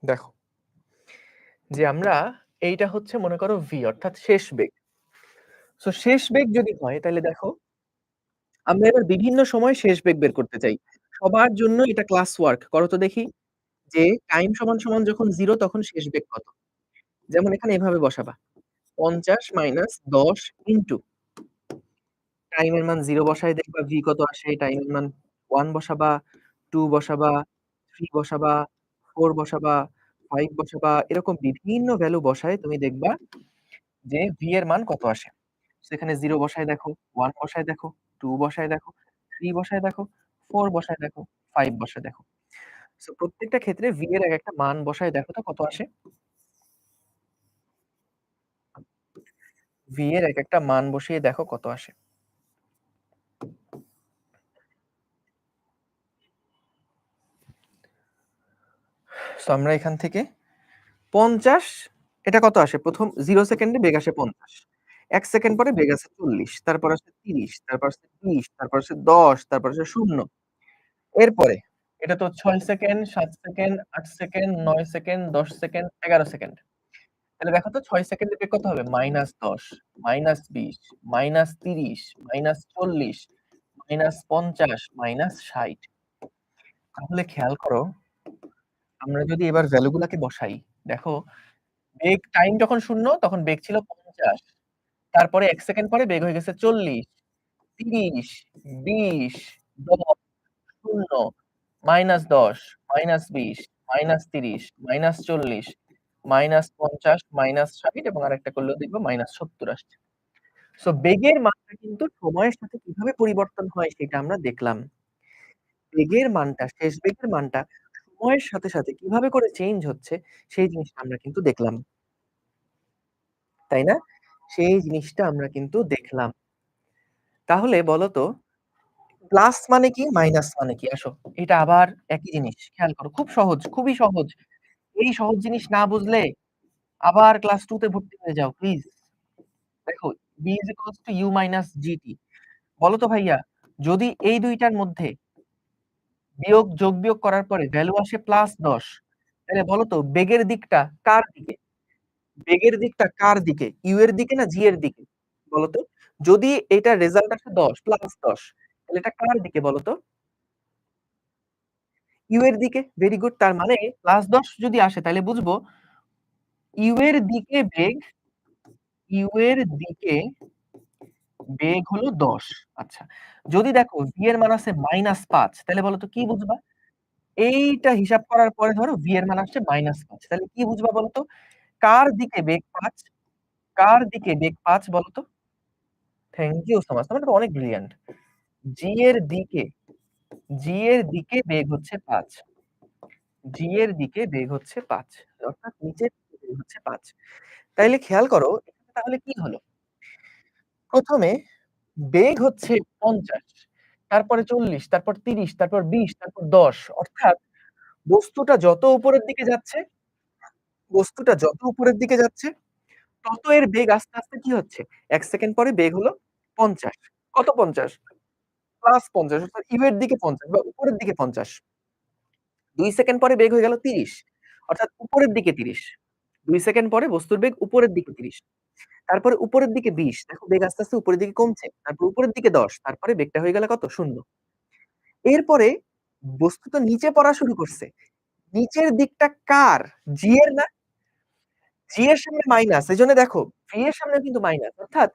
দেখো যে আমরা এইটা হচ্ছে মনে করো V অর্থাৎ শেষ বেগ। সো শেষ বেগ যদি হয় তাহলে দেখো আমরা এবার বিভিন্ন সময় শেষ বেগ বের করতে চাই। সবার জন্য এটা ক্লাস ওয়ার্ক। করো তো দেখি যে টাইম সমান, সমান যখন 0 তখন শেষ বেগ কত? যেমন এখানে এভাবে বসাবা। ৫০ মাইনাস ১০ ইনটু টাইম এর মান 0 বসায় দেখবা V কত আসে টাইম এর মান। 1 বসাবা, 2 বসাবা, 3 বসাবা, 4 বসাবা, 5 বসাবা, এরকম বিভিন্ন ভ্যালু বসায় তুমি দেখবা যে v এর মান কত আসে। সেখানে 0 বসায় দেখো, 1 বসায় দেখো, 2 বসায় দেখো, 3 বসায় দেখো, 4 বসায় দেখো, 5 বসায় দেখো। সো প্রত্যেকটা ক্ষেত্রে v এর একেকটা মান বসায় দেখো তো কত আসে? v এর একেকটা মান বসিয়ে দেখো কত আসে। সো আমরা এখান থেকে ৫০ এটা কত আসে? ১ম 0 সেকেন্ডে বেগ আসে ৫০। ১ সেকেন্ড পরে বেগ আসে ৪০, তারপর আসে ৩০, তারপর আসে ২০, তারপর আসে ১০, তারপর আসে ০। এরপরে এটা তো ৬ second, ৭ second, ৮ second, ৯ second, ১০ second, ১১ second. তাহলে দেখো তো ৬ সেকেন্ডে বেগ কত হবে? -১০, -২০, -৩০, -৪০, -৫০, -৬০। তাহলে খেয়াল করো, আমরা যদি এবার ভ্যালু গুলাকে বসাই, দেখো বেগ টাইম যখন ০ তখন বেগ ছিল ৫০। তারপরে ১ সেকেন্ড পরে বেগ হয়ে গেছে ৪০, ৩০, ২০, ১০, ০, -১০, -২০, -৩০, -৪০, -৫০, -৬০ এবং আরেকটা করলেও দেখব -৭০ আসছে। সো বেগের মানটা কিন্তু সময়ের সাথে কিভাবে পরিবর্তন হয় সেটা আমরা দেখলাম। বেগের মানটা, শেষ বেগের মানটা সময়ের সাথে কিভাবে করে চেঞ্জ হচ্ছে সেই জিনিসটা আমরা কিন্তু দেখলাম। তাই না? সেই জিনিসটা আমরা কিন্তু দেখলাম। তাহলে বলো তো প্লাস মানে কি? মাইনাস মানে কি? আসো। এটা আবার একই জিনিস। খেয়াল করো। খুব সহজ, খুবই সহজ। এই সহজ জিনিস না বুঝলে আবার ক্লাস 2 তে ভর্তি হয়ে যাও প্লিজ। দেখো b u gt বলো তো ভাইয়া, যদি এই ২ টার মধ্যে যোগ-বিয়োগ করার পরে ভ্যালু আসে +১০ তাহলে বলো তো বেগের দিকটা কার দিকে? বেগের দিকটা কার দিকে? u এর দিকে না g এর দিকে? বলো তো? যদি এটার রেজাল্ট আসে ১০ +১০ তাহলে এটা কার দিকে বলো তো? u এর দিকে। Very good. তার মানে +১০ যদি আসে তাহলে বুঝবো u এর দিকে বেগ u এর দিকে বেগ হলো ১০। আচ্ছা। যদি দেখো v এর মান আছে -৫ তাহলে বলো তো কি বুঝবা? এইটা হিসাব করার পরে ধরো v এর মান আসছে -৫ তাহলে কি বুঝবা বলো তো? কার দিকে বেগ ৫? কার দিকে বেগ ৫ বলো তো? Thank you so much. তোমরা তো অনেক ব্রিলিয়ান্ট। g এর দিকে g এর দিকে বেগ হচ্ছে ৫। g এর দিকে বেগ হচ্ছে ৫। অর্থাৎ নিচের দিকে বেগ হচ্ছে ৫। তাইলে খেয়াল করো এখানে তাহলে কি হলো? ১ম এ বেগ হচ্ছে ৫০, তারপরে ৪০, তারপর ৩০, তারপর ২০, তারপর ১০। অর্থাৎ বস্তুটা যত উপরের দিকে যাচ্ছে, বস্তুটা যত উপরের দিকে যাচ্ছে, তত এর বেগ আস্তে কি হচ্ছে? ১ সেকেন্ড পরে বেগ হলো ৫০। কত ৫০? প্লাস ৫০ অর্থাৎ ইউ এর দিকে ৫০ বা উপরের দিকে ৫০। ২ সেকেন্ড পরে বেগ হয়ে গেল ৩০। অর্থাৎ উপরের দিকে ৩০। ২ সেকেন্ড পরে বস্তুর বেগ উপরের দিকে ৩০। তারপরে উপরের দিকে ২০। দেখো বেগ আস্তে উপরের দিকে কমছে। তারপর উপরের দিকে ১০। তারপরে বেগটা হয়ে গেল কত? ০। এরপরে বস্তু তো নিচে পড়া শুরু করছে। নিচের দিকটা কার? g এর না? g এর সামনে মাইনাস। এজন্য দেখো v এর সামনে কিন্তু মাইনাস। অর্থাৎ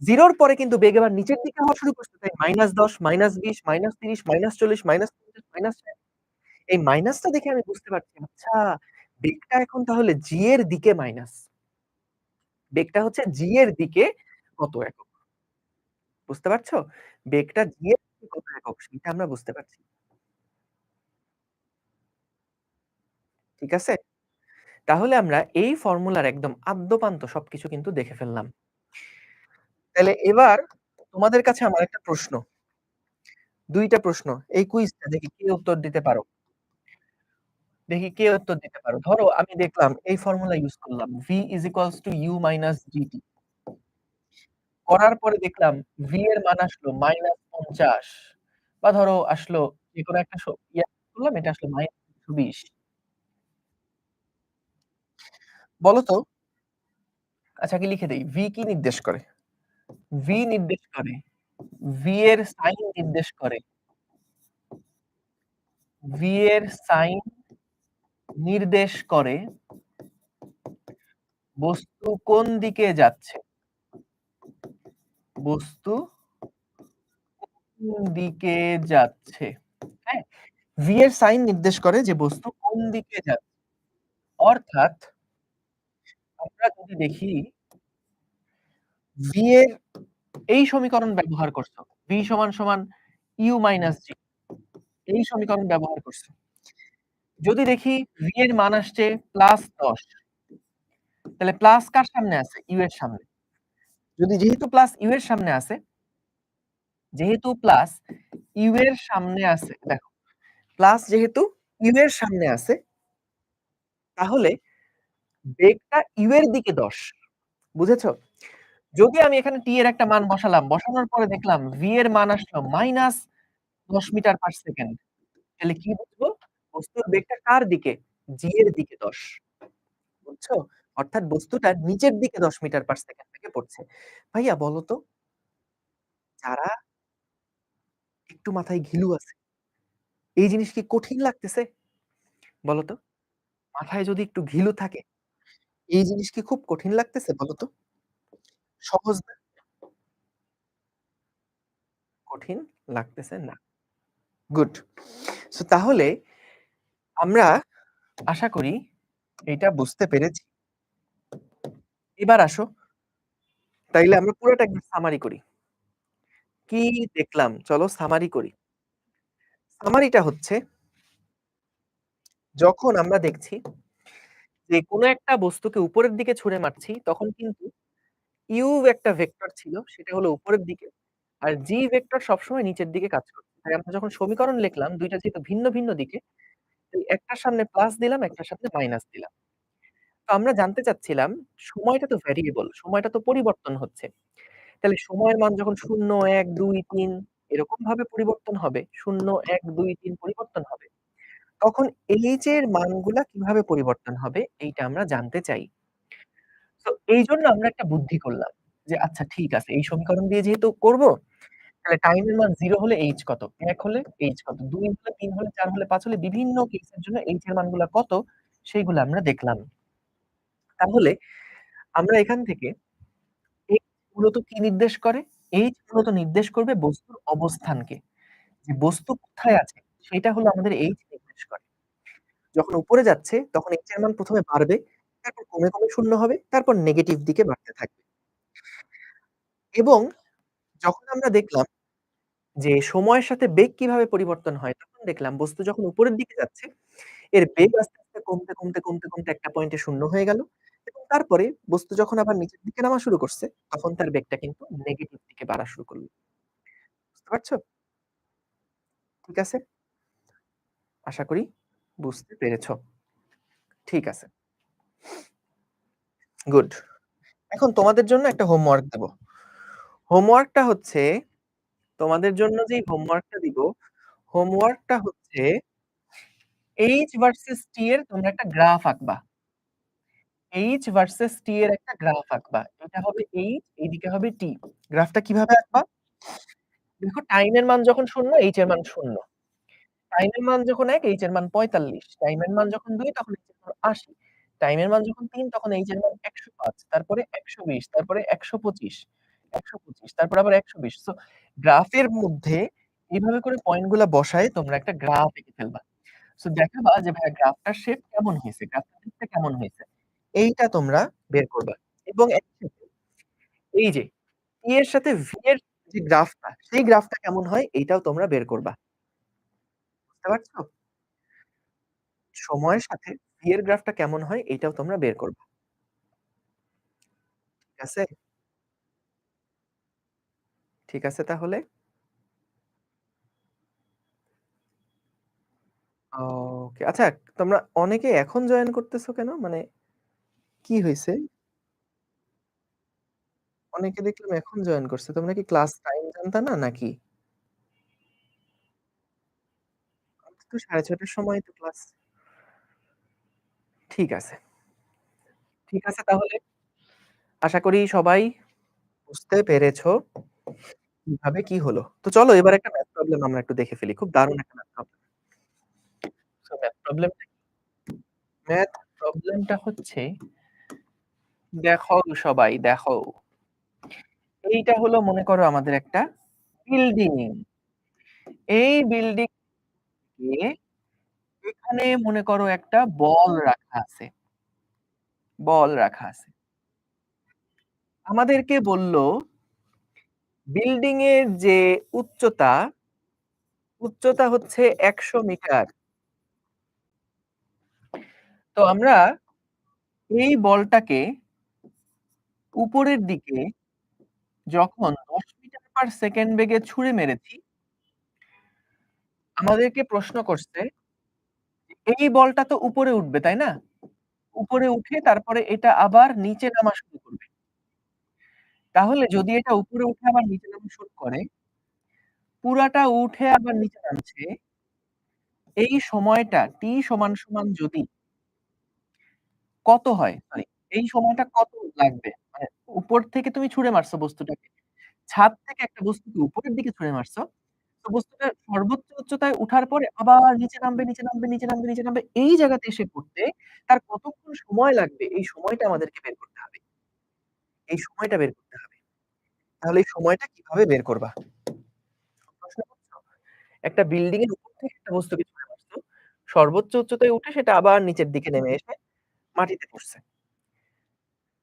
0 র পরে কিন্তু বেগ এবার নিচের দিকে হওয়া শুরু করছে। তাই -১০, -২০, -৩০, -৪০, -৫০, -৬০। এই মাইনাসটা দেখে আমি বুঝতে পারছি, আচ্ছা বেগটা এখন তাহলে g এর দিকে মাইনাস। বেগটা হচ্ছে g এর দিকে কত একক। বুঝতে পারছো? বেগটা g এর দিকে কত একক সেটা আমরা বুঝতে পারছি। ঠিক আছে? তাহলে আমরা এই ফর্মুলার একদম আদ্যোপান্ত সবকিছু কিন্তু দেখে ফেললাম। তাহলে এবার তোমাদের কাছে আমার একটা প্রশ্ন। ২ টা প্রশ্ন। এই কুইজটা দেখি কে উত্তর দিতে পারো। দেখি কে উত্তর দিতে পারো। ধরো আমি দেখলাম এই ফর্মুলা ইউস করলাম। v u gt করার পরে দেখলাম v এর মান আসলো -৫০ বা ধরো আসলো যেকোনো একটা করলাম এটা আসলো -১২০। বলো তো আচ্ছা আগে লিখে দেই। v কি নির্দেশ করে? v নির্দেশ করে v এর সাইন নির্দেশ করে v এর সাইন নির্দেশ করে বস্তু কোন দিকে যাচ্ছে? বস্তু কোন দিকে যাচ্ছে? হ্যাঁ? v এর সাইন নির্দেশ করে যে বস্তু কোন দিকে যাচ্ছে। অর্থাৎ আমরা যদি দেখি v এর এই সমীকরণ ব্যবহার করছো। v সমান, সমান u মাইনাস g এই সমীকরণ ব্যবহার করছো। যদি দেখি v এর মান আসছে +10 তাহলে প্লাস কার সামনে আছে? u এর সামনে। যেহেতু প্লাস u এর সামনে আছে, যেহেতু প্লাস u এর সামনে আছে, দেখো প্লাস যেহেতু u এর সামনে আছে, তাহলে বেগটা u এর দিকে 10 বুঝেছো? যদি আমি এখানে t এর একটা মান বসালাম, বসানোর পরে দেখলাম v এর মান আসলো -10 মিটার পার সেকেন্ড। তাহলে কি বুঝবো? বস্তুর বেগটা কার দিকে? g এর দিকে 10 বুঝছো? অর্থাৎ বস্তুটা নিচের দিকে 10 মিটার পার সেকেন্ড থেকে পড়ছে। ভাইয়া বলো তো, যারা একটু মাথায় ঘিলু আছে, এই জিনিস কি কঠিন লাগতেছে? বলো তো? মাথায় যদি একটু ঘিলু থাকে, এই জিনিস কি খুব কঠিন লাগতেছে বলো তো? সহজ না? কঠিন লাগতেছে না। গুড। সো তাহলে আমরা আশা করি এইটা বুঝতে পেরেছি। এবার আসো, তাইলে আমরা পুরাটা একবার সামারি করি। কি দেখলাম? চলো সামারি করি। সামারিটা হচ্ছে, যখন আমরা দেখছি যে কোন একটা বস্তুকে উপরের দিকে ছুঁড়ে মারছি, তখন কিন্তু u একটা ভেক্টর ছিল, সেটা হলো উপরের দিকে। আর g ভেক্টর সবসময় নিচের দিকে কাজ করছে। তাই আমরা যখন সমীকরণ লিখলাম, ২ টা যেহেতু ভিন্ন, ভিন্ন দিকে, তাই একটার সামনে প্লাস দিলাম, একটার সামনে মাইনাস দিলাম। তো আমরা জানতে চাচ্ছিলাম, সময়টা তো ভেরিয়েবল, সময়টা তো পরিবর্তন হচ্ছে। তাহলে সময়ের মান যখন ০, ১, ২, ৩ এরকম ভাবে পরিবর্তন হবে, ০, ১, ২, ৩ পরিবর্তন হবে। তখন h এর মানগুলা কিভাবে পরিবর্তন হবে এইটা আমরা জানতে চাই। তো এইজন্য আমরা একটা বুদ্ধি করলাম। যে আচ্ছা ঠিক আছে, এই সমীকরণ দিয়ে যেহেতু করব, তাহলে টাইম এর মান 0 হলে h কত? ১ হলে h কত? ২ হলে, ৩ হলে, ৪ হলে, ৫ হলে বিভিন্ন কেসের জন্য h এর মানগুলা কত সেইগুলো আমরা দেখলাম। তাহলে আমরা এখান থেকে h মূলত কি নির্দেশ করে? h মূলত নির্দেশ করবে বস্তুর অবস্থানকে। যে বস্তু কোথায় আছে সেটা হলো আমাদের h নির্দেশ করে। যখন উপরে যাচ্ছে তখন h এর মান ১ম এ বাড়বে, তারপর কমে, কমে 0 হবে, তারপর নেগেটিভ দিকে বাড়তে থাকবে। এবং যখন আমরা দেখলাম যে সময়ের সাথে বেগ কিভাবে পরিবর্তন হয়, তখন দেখলাম বস্তু যখন উপরের দিকে যাচ্ছে, এর বেগ আস্তে, আস্তে কমতে, কমতে, কমতে, কমতে একটা পয়েন্টে 0 হয়ে গেল। এবং তারপরে বস্তু যখন আবার নিচের দিকে নামা শুরু করছে, তখন তার বেগটা কিন্তু নেগেটিভ দিকে বাড়া শুরু করল। বুঝতে পারছো? ঠিক আছে? আশা করি বুঝতে পেরেছ। ঠিক আছে। গুড। এখন তোমাদের জন্য একটা হোমওয়ার্ক দেব। হোমওয়ার্কটা হচ্ছে, তোমাদের জন্য যেই হোমওয়ার্কটা দিব, হোমওয়ার্কটা হচ্ছে H ভার্সেস T এর তোমরা একটা গ্রাফ আঁকবা। H ভার্সেস T এর একটা গ্রাফ আঁকবা। এটা হবে H, এইদিকে হবে T। গ্রাফটা কিভাবে আঁকবা? দেখো টাইম এর মান যখন 0, H এর মান 0। টাইম এর মান যখন ১, H এর মান ৪৫। টাইম এর মান যখন ২, তখন H এর মান ৮০। টাইম এর মান যখন ৩, তখন H এর মান ১০৫, তারপরে ১২০, তারপরে ১২৫, ১২৫, তারপর আবার ১২০। সো গ্রাফের মধ্যে এভাবে করে পয়েন্ট গুলা বসায় তোমরা একটা গ্রাফ এঁকে ফেলবা। সো দেখাবা যে ভাইয়া গ্রাফটার শেপ কেমন হইছে, গ্রাফটা দেখতে কেমন হইছে। এইটা তোমরা বের করবা। এবং একসাথে এই যে T এর সাথে V এর যে গ্রাফটা, সেই গ্রাফটা কেমন হয় এইটাও তোমরা বের করবা। বুঝতে পারছো? সময়ের সাথে V এর গ্রাফটা কেমন হয় এইটাও তোমরা বের করবা। ঠিক আছে? ঠিক আছে তাহলে? ওকে। আচ্ছা, তোমরা অনেকে এখন জয়েন করতেছো কেন? মানে কি হইছে? অনেকে দেখলাম এখন জয়েন করছে। তোমরা কি ক্লাস টাইম জানতা না নাকি? তো ৬:৩০ টার সময় তো ক্লাস। ঠিক আছে। ঠিক আছে তাহলে। আশা করি সবাই বুঝতে পেরেছো কিভাবে কি হলো। তো চলো এবার একটা ম্যাথ প্রবলেম আমরা একটু দেখে ফেলি। খুব দারুণ একটা ম্যাথ প্রবলেম। সো ম্যাথ প্রবলেমটা হচ্ছে, দেখো সবাই দেখো। এইটা হলো মনে করো আমাদের একটা বিল্ডিং। এই বিল্ডিং দিকে এখানে মনে করো একটা বল রাখা আছে। বল রাখা আছে। আমাদেরকে বলল বিল্ডিং এর যে উচ্চতা, উচ্চতা হচ্ছে ১০০ মিটার। তো আমরা এই বলটাকে উপরের দিকে যখন ১০ মিটার পার সেকেন্ড বেগে ছুঁড়ে মেরেছি, আমাদেরকে প্রশ্ন করছে, এই বলটা তো উপরে উঠবে, তাই না? উপরে উঠে তারপরে এটা আবার নিচে নামা শুরু করবে। তাহলে যদি এটা উপরে উঠে আবার নিচে নামা শুরু করে, পুরাটা উঠে আবার নিচে নামছে, এই সময়টা t সমান যদি কত হয়? সরি, এই সময়টা কত লাগবে? মানে উপর থেকে তুমি ছুঁড়ে মারছো বস্তুটাকে। ছাদ থেকে একটা বস্তুকে উপরের দিকে ছুঁড়ে মারছো। তো বস্তুটা সর্বোচ্চ উচ্চতায় উঠার পরে আবার নিচে নামবে, নিচে নামবে, নিচে নামবে, নিচে নামবে। এই জায়গাতে এসে পড়তে তার কতক্ষণ সময় লাগবে? এই সময়টা আমাদেরকে বের করতে হবে। এই সময়টা বের করতে হবে। তাহলে এই সময়টা কিভাবে বের করবা? প্রশ্ন বুঝছো? একটা বিল্ডিং এর উপর থেকে একটা বস্তুকে ছুঁড়ে মারছো। সর্বোচ্চ উচ্চতায় উঠে সেটা আবার নিচের দিকে নেমে এসে মাটিতে পড়ছে।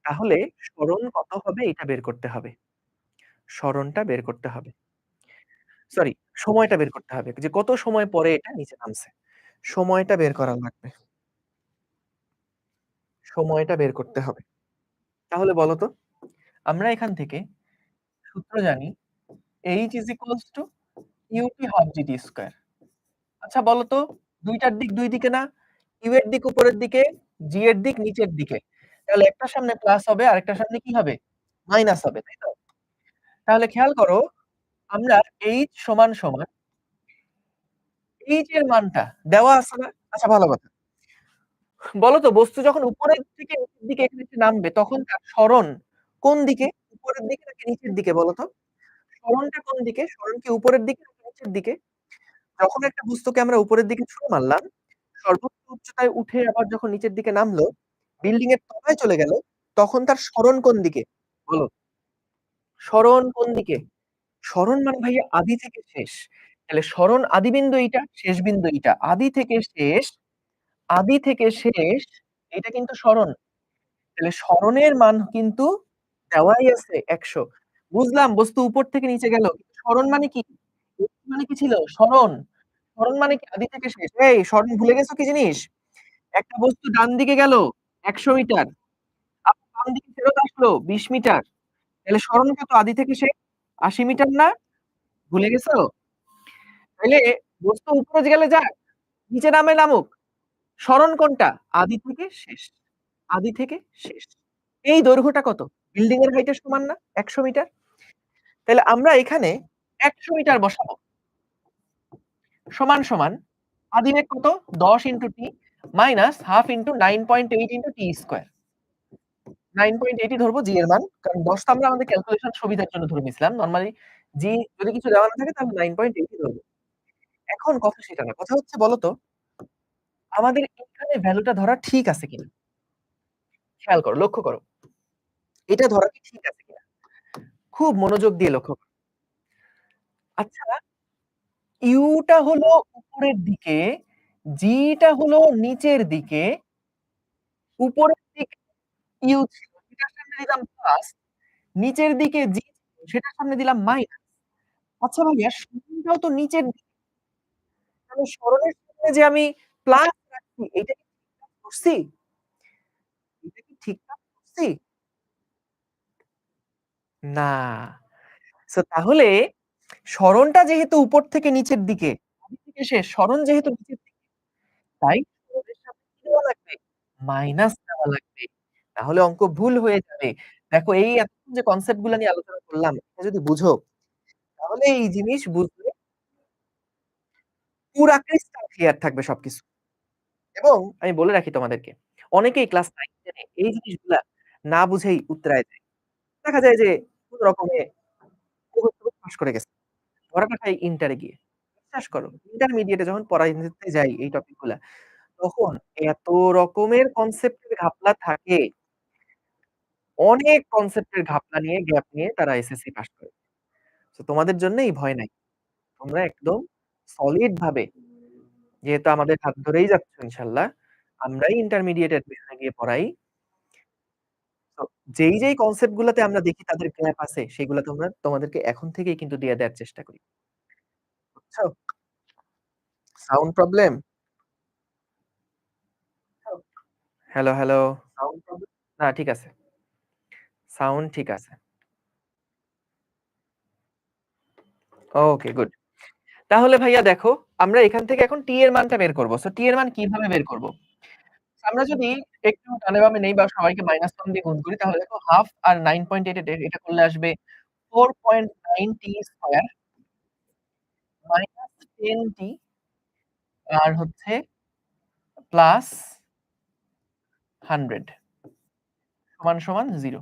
তাহলে সরণ কত হবে এটা বের করতে হবে। সরণটা বের করতে হবে। সরি, সময়টা বের করতে হবে। যে কত সময় পরে এটা নিচে নামছে। সময়টা বের করা লাগবে। সময়টা বের করতে হবে। তাহলে বলো তো, আমরা এখান থেকে সূত্র জানি h is equals to ut half gt square. আচ্ছা বলো তো, ২ টার দিক ২ দিকে না? u এর দিক উপরের দিকে, g এর দিক নিচের দিকে। তাহলে একটার সামনে প্লাস হবে, আরেকটার সামনে কি হবে? মাইনাস হবে, তাই তো? তাহলে খেয়াল করো, আমরা h সমান h এর মানটা দেওয়া আছে না? আচ্ছা ভালো কথা। বলো তো, বস্তু যখন উপরের থেকে নিচের দিকে এখানে এসে নামবে তখন তার সরণ কোন দিকে? উপরের দিকে নাকি নিচের দিকে বলো তো? সরণটা কোন দিকে? সরণ কি উপরের দিকে নাকি নিচের দিকে? যখন একটা বস্তুকে আমরা উপরের দিকে ছুঁড়ে মারলাম, সর্বোচ্চ উচ্চতায় উঠে আবার যখন নিচের দিকে নামলো, বিল্ডিং এর তলায় চলে গেল, তখন তার সরণ কোন দিকে? বলো। সরণ কোন দিকে? সরণ মানে ভাইয়া আদি থেকে শেষ। তাহলে সরণ আদি বিন্দু এইটা, শেষ বিন্দু এইটা। আদি থেকে শেষ এটা কিন্তু সরণ। তাহলে সরণের মান কিন্তু দেওয়াই আছে ১০০। বুঝলাম বস্তু উপর থেকে নিচে গেল। সরণ মানে কি? মানে কি ছিল? সরণ। সরণ মানে কি? আদি থেকে শেষ। এই সরণ ভুলে গেছো কি জিনিস? একটা বস্তু ডান দিকে গেল ১০০ মিটার। আবার বাম দিকে ফেরত আসলো ২০ মিটার। তাহলে সরণ কত? আদি থেকে শেষ ৮০ মিটার না? ভুলে গেছো? তাইলে বস্তু উপরে গেলে যাক, নিচে নামুক। সরণ কোনটা? আদি থেকে শেষ। আদি থেকে শেষ। এই দৈর্ঘ্যটা কত? বিল্ডিং এর হাইট এর সমান না? ১০০ মিটার। তাহলে আমরা এখানে ১০০ মিটার বসাবো। সমান আদিবেগ কত? ১০ * t minus half * 9.8 * t square. 9.8 ই ধরবো g এর মান। কারণ ১০ টা আমরা আমাদের ক্যালকুলেশন সুবিধার জন্য ধরে নিছিলাম। নরমালি g যদি কিছু দেওয়া না থাকে তাহলে 9.8 ই ধরবো। এখন কথা সেটা না। কথা হচ্ছে বলো তো, আমাদের এখানে ভ্যালুটা ধরা ঠিক আছে কিনা? খেয়াল করো, লক্ষ্য করো। এটা ধরা কি ঠিক আছে কিনা? খুব মনোযোগ দিয়ে লক্ষ্য করো। আচ্ছা, u টা হলো উপরের দিকে, g টা হলো নিচের দিকে, উপরের দিকে u ছিল, সেটার সামনে দিলাম প্লাস, নিচের দিকে g ছিল, সেটার সামনে দিলাম মাইনাস। আচ্ছা ভাইয়া, সরণটাও তো নিচের দিকে, তাহলে সরণের সামনে যে আমি প্লাস রাখছি, এটা কি ঠিকঠাক করছি? এটা কি ঠিকঠাক করছি? না। সো তাহলে সরণটা যেহেতু উপর থেকে নিচের দিকে, আদি থেকে শেষ, সরণ যেহেতু নিচের দিকে, তাই সরণের সাথে কি দেওয়া লাগবে? মাইনাস দেওয়া লাগবে। তাহলে অঙ্ক ভুল হয়ে যাবে। দেখো এই এতক্ষণ যে কনসেপ্ট গুলা নিয়ে আলোচনা করলাম, এটা যদি বুঝো, তাহলে এই জিনিস বুঝলে পুরা ক্রিস্টাল ক্লিয়ার থাকবে সবকিছু। এবং আমি বলে রাখি তোমাদেরকে, অনেকেই ক্লাস 9 10 এ এই জিনিসগুলা না বুঝেই উতরায় যায়। দেখা যায় যে কোন রকমে মুখস্থ করে পাস করে গেছে। ধরাটা খাই ইন্টারে গিয়ে। বিশ্বাস করো, ইন্টারমিডিয়েটে যখন পড়াইতে যাই এই টপিক গুলা, তখন এত রকমের কনসেপ্টের ঘাপলা থাকে, অনেক কনসেপ্টের ঘাপলা নিয়ে গ্যাপ নিয়ে তারা এসএসসি পাস করে। সো তোমাদের জন্য এই ভয় নাই। তোমরা একদম সলিড ভাবে যেহেতু আমাদের হাত ধরেই যাচ্ছ ইনশাআল্লাহ। আমরাই ইন্টারমিডিয়েট অ্যাডমিশন এ গিয়ে পড়াই। তো যেই কনসেপ্ট গুলাতে আমরা দেখি তাদের গ্যাপ আছে, সেগুলা তোমাদেরকে এখন থেকেই কিন্তু দিয়ে দেয়ার চেষ্টা করি। বুঝছো? Sound problem? Hello, hello. Sound problem? না ঠিক আছে। সাউন্ড ঠিক আছে। Okay good. তাহলে ভাইয়া দেখো, আমরা এখান থেকে এখন টি এর মানটা বের করব। সো টি এর মান কিভাবে বের করব? আমরা যদি একটু ডানে বামে নেই বা সবাইকে -1 দিয়ে গুণ করি তাহলে দেখো হাফ আর 9.8 এটা করলে আসবে 4.9 টি স্কয়ার মাইনাস 10 টি আর হচ্ছে প্লাস 100 সমান 0।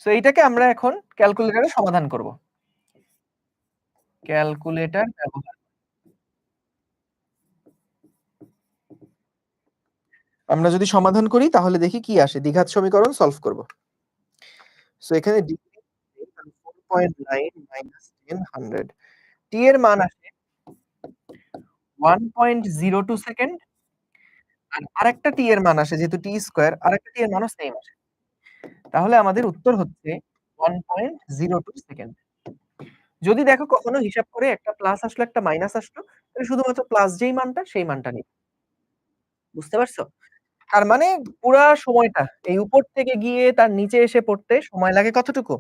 সো এইটাকে আমরা এখন ক্যালকুলেটরে সমাধান করব। ক্যালকুলেটর ব্যবহার আমরা যদি সমাধান করি তাহলে দেখি কি আসে। দ্বিঘাত সমীকরণ সলভ করব। সো এখানে ডি 4.9 মাইনাস 10 100 টি এর মান আসে 1.02 সেকেন্ড আর আরেকটা টি এর মান আসে যেহেতু টি স্কয়ার আরেকটা টি এর মানও সেম আসে। তাহলে আমাদের উত্তর হচ্ছে 1.02 সেকেন্ড। যদি দেখো কখনো হিসাব করে একটা প্লাস আসলো একটা মাইনাস আসলো, তাহলে শুধুমাত্র প্লাস যেই মানটা সেই মানটা নিবে। বুঝতে পারছো? তার মানে পুরা সময়টা এই উপর থেকে গিয়ে তার নিচে এসে পড়তে সময় লাগে কতটুকু?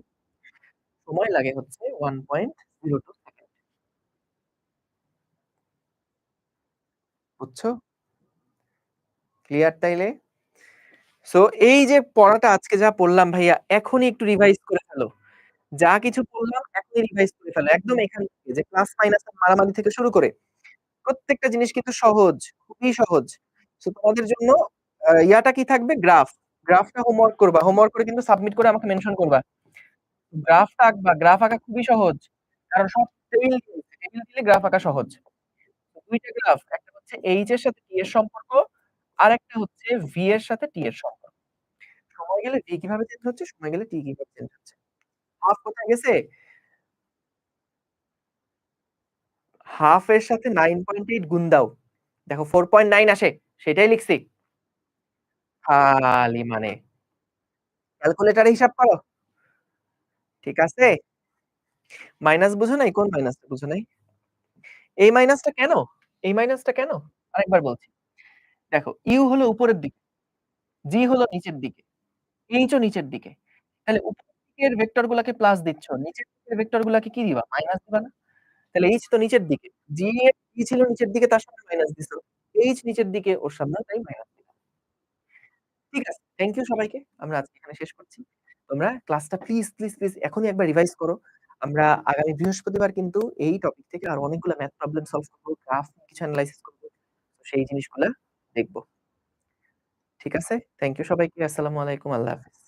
সময় লাগে হচ্ছে 1.02 সেকেন্ড। বুঝছো? ক্লিয়ার তাইলে? সো এই যে পড়াটা আজকে যা পড়লাম ভাইয়া এখনই একটু রিভাইজ করে ফেলো। যা কিছু পড়লাম এখনই রিভাইজ করে ফেলো। একদম এখান থেকে যে প্লাস মাইনাস এর মারামারি থেকে শুরু করে প্রত্যেকটা জিনিস কিন্তু সহজ, খুবই সহজ। সো তোমাদের জন্য ইয়াটা কি থাকবে? গ্রাফ। গ্রাফটা হোমওয়ার্ক করবা। হোমওয়ার্ক করে কিন্তু সাবমিট করে আমাকে মেনশন করবা। গ্রাফটা আঁকবা। গ্রাফ আঁকা খুবই সহজ। কারণ সব টেবিল দিয়েছে। টেবিল দিলে গ্রাফ আঁকা সহজ। ২ টা গ্রাফ। একটা হচ্ছে H এর সাথে T এর সম্পর্ক, আরেকটা হচ্ছে V এর সাথে T এর সম্পর্ক। সময় গেলে V কিভাবে চেঞ্জ হচ্ছে, সময় গেলে T কিভাবে চেঞ্জ হচ্ছে। হাফ কোথায় গেছে? হাফ এর সাথে 9.8 গুণ দাও। দেখো 4.9 আসে। সেটাই লিখছি। খালি মানে। ক্যালকুলেটরে হিসাব করো। ঠিক আছে? মাইনাস বুঝো নাই? কোন মাইনাসটা বুঝো নাই? এই মাইনাসটা কেন? এই মাইনাসটা কেন? আরেকবার বলছি। দেখো U হলো উপরের দিকে, G হলো নিচের দিকে, H ও নিচের দিকে। তাহলে উপরের দিকের ভেক্টর গুলাকে প্লাস দিচ্ছ, নিচের দিকের ভেক্টর গুলাকে কি দিবা? মাইনাস দিবা না? তাহলে H তো নিচের দিকে। G ছিল নিচের দিকে তার সামনে মাইনাস দিছো। H নিচের দিকে ওর সামনে তাই মাইনাস দিলাম। ঠিক আছে। থ্যাংক ইউ সবাইকে। আমরা আজকে এখানে শেষ করছি। তোমরা ক্লাসটা প্লিজ এখনই একবার রিভাইজ করো। আমরা আগামী বৃহস্পতিবার কিন্তু এই টপিক থেকে আরো অনেকগুলা ম্যাথ প্রবলেম সলভ করব, গ্রাফ কিছু এনালাইসিস করব। তো সেই জিনিসগুলা দেখব। ঠিক আছে? থ্যাংক ইউ সবাইকে। আসসালামু আলাইকুম। আল্লাহ হাফেজ।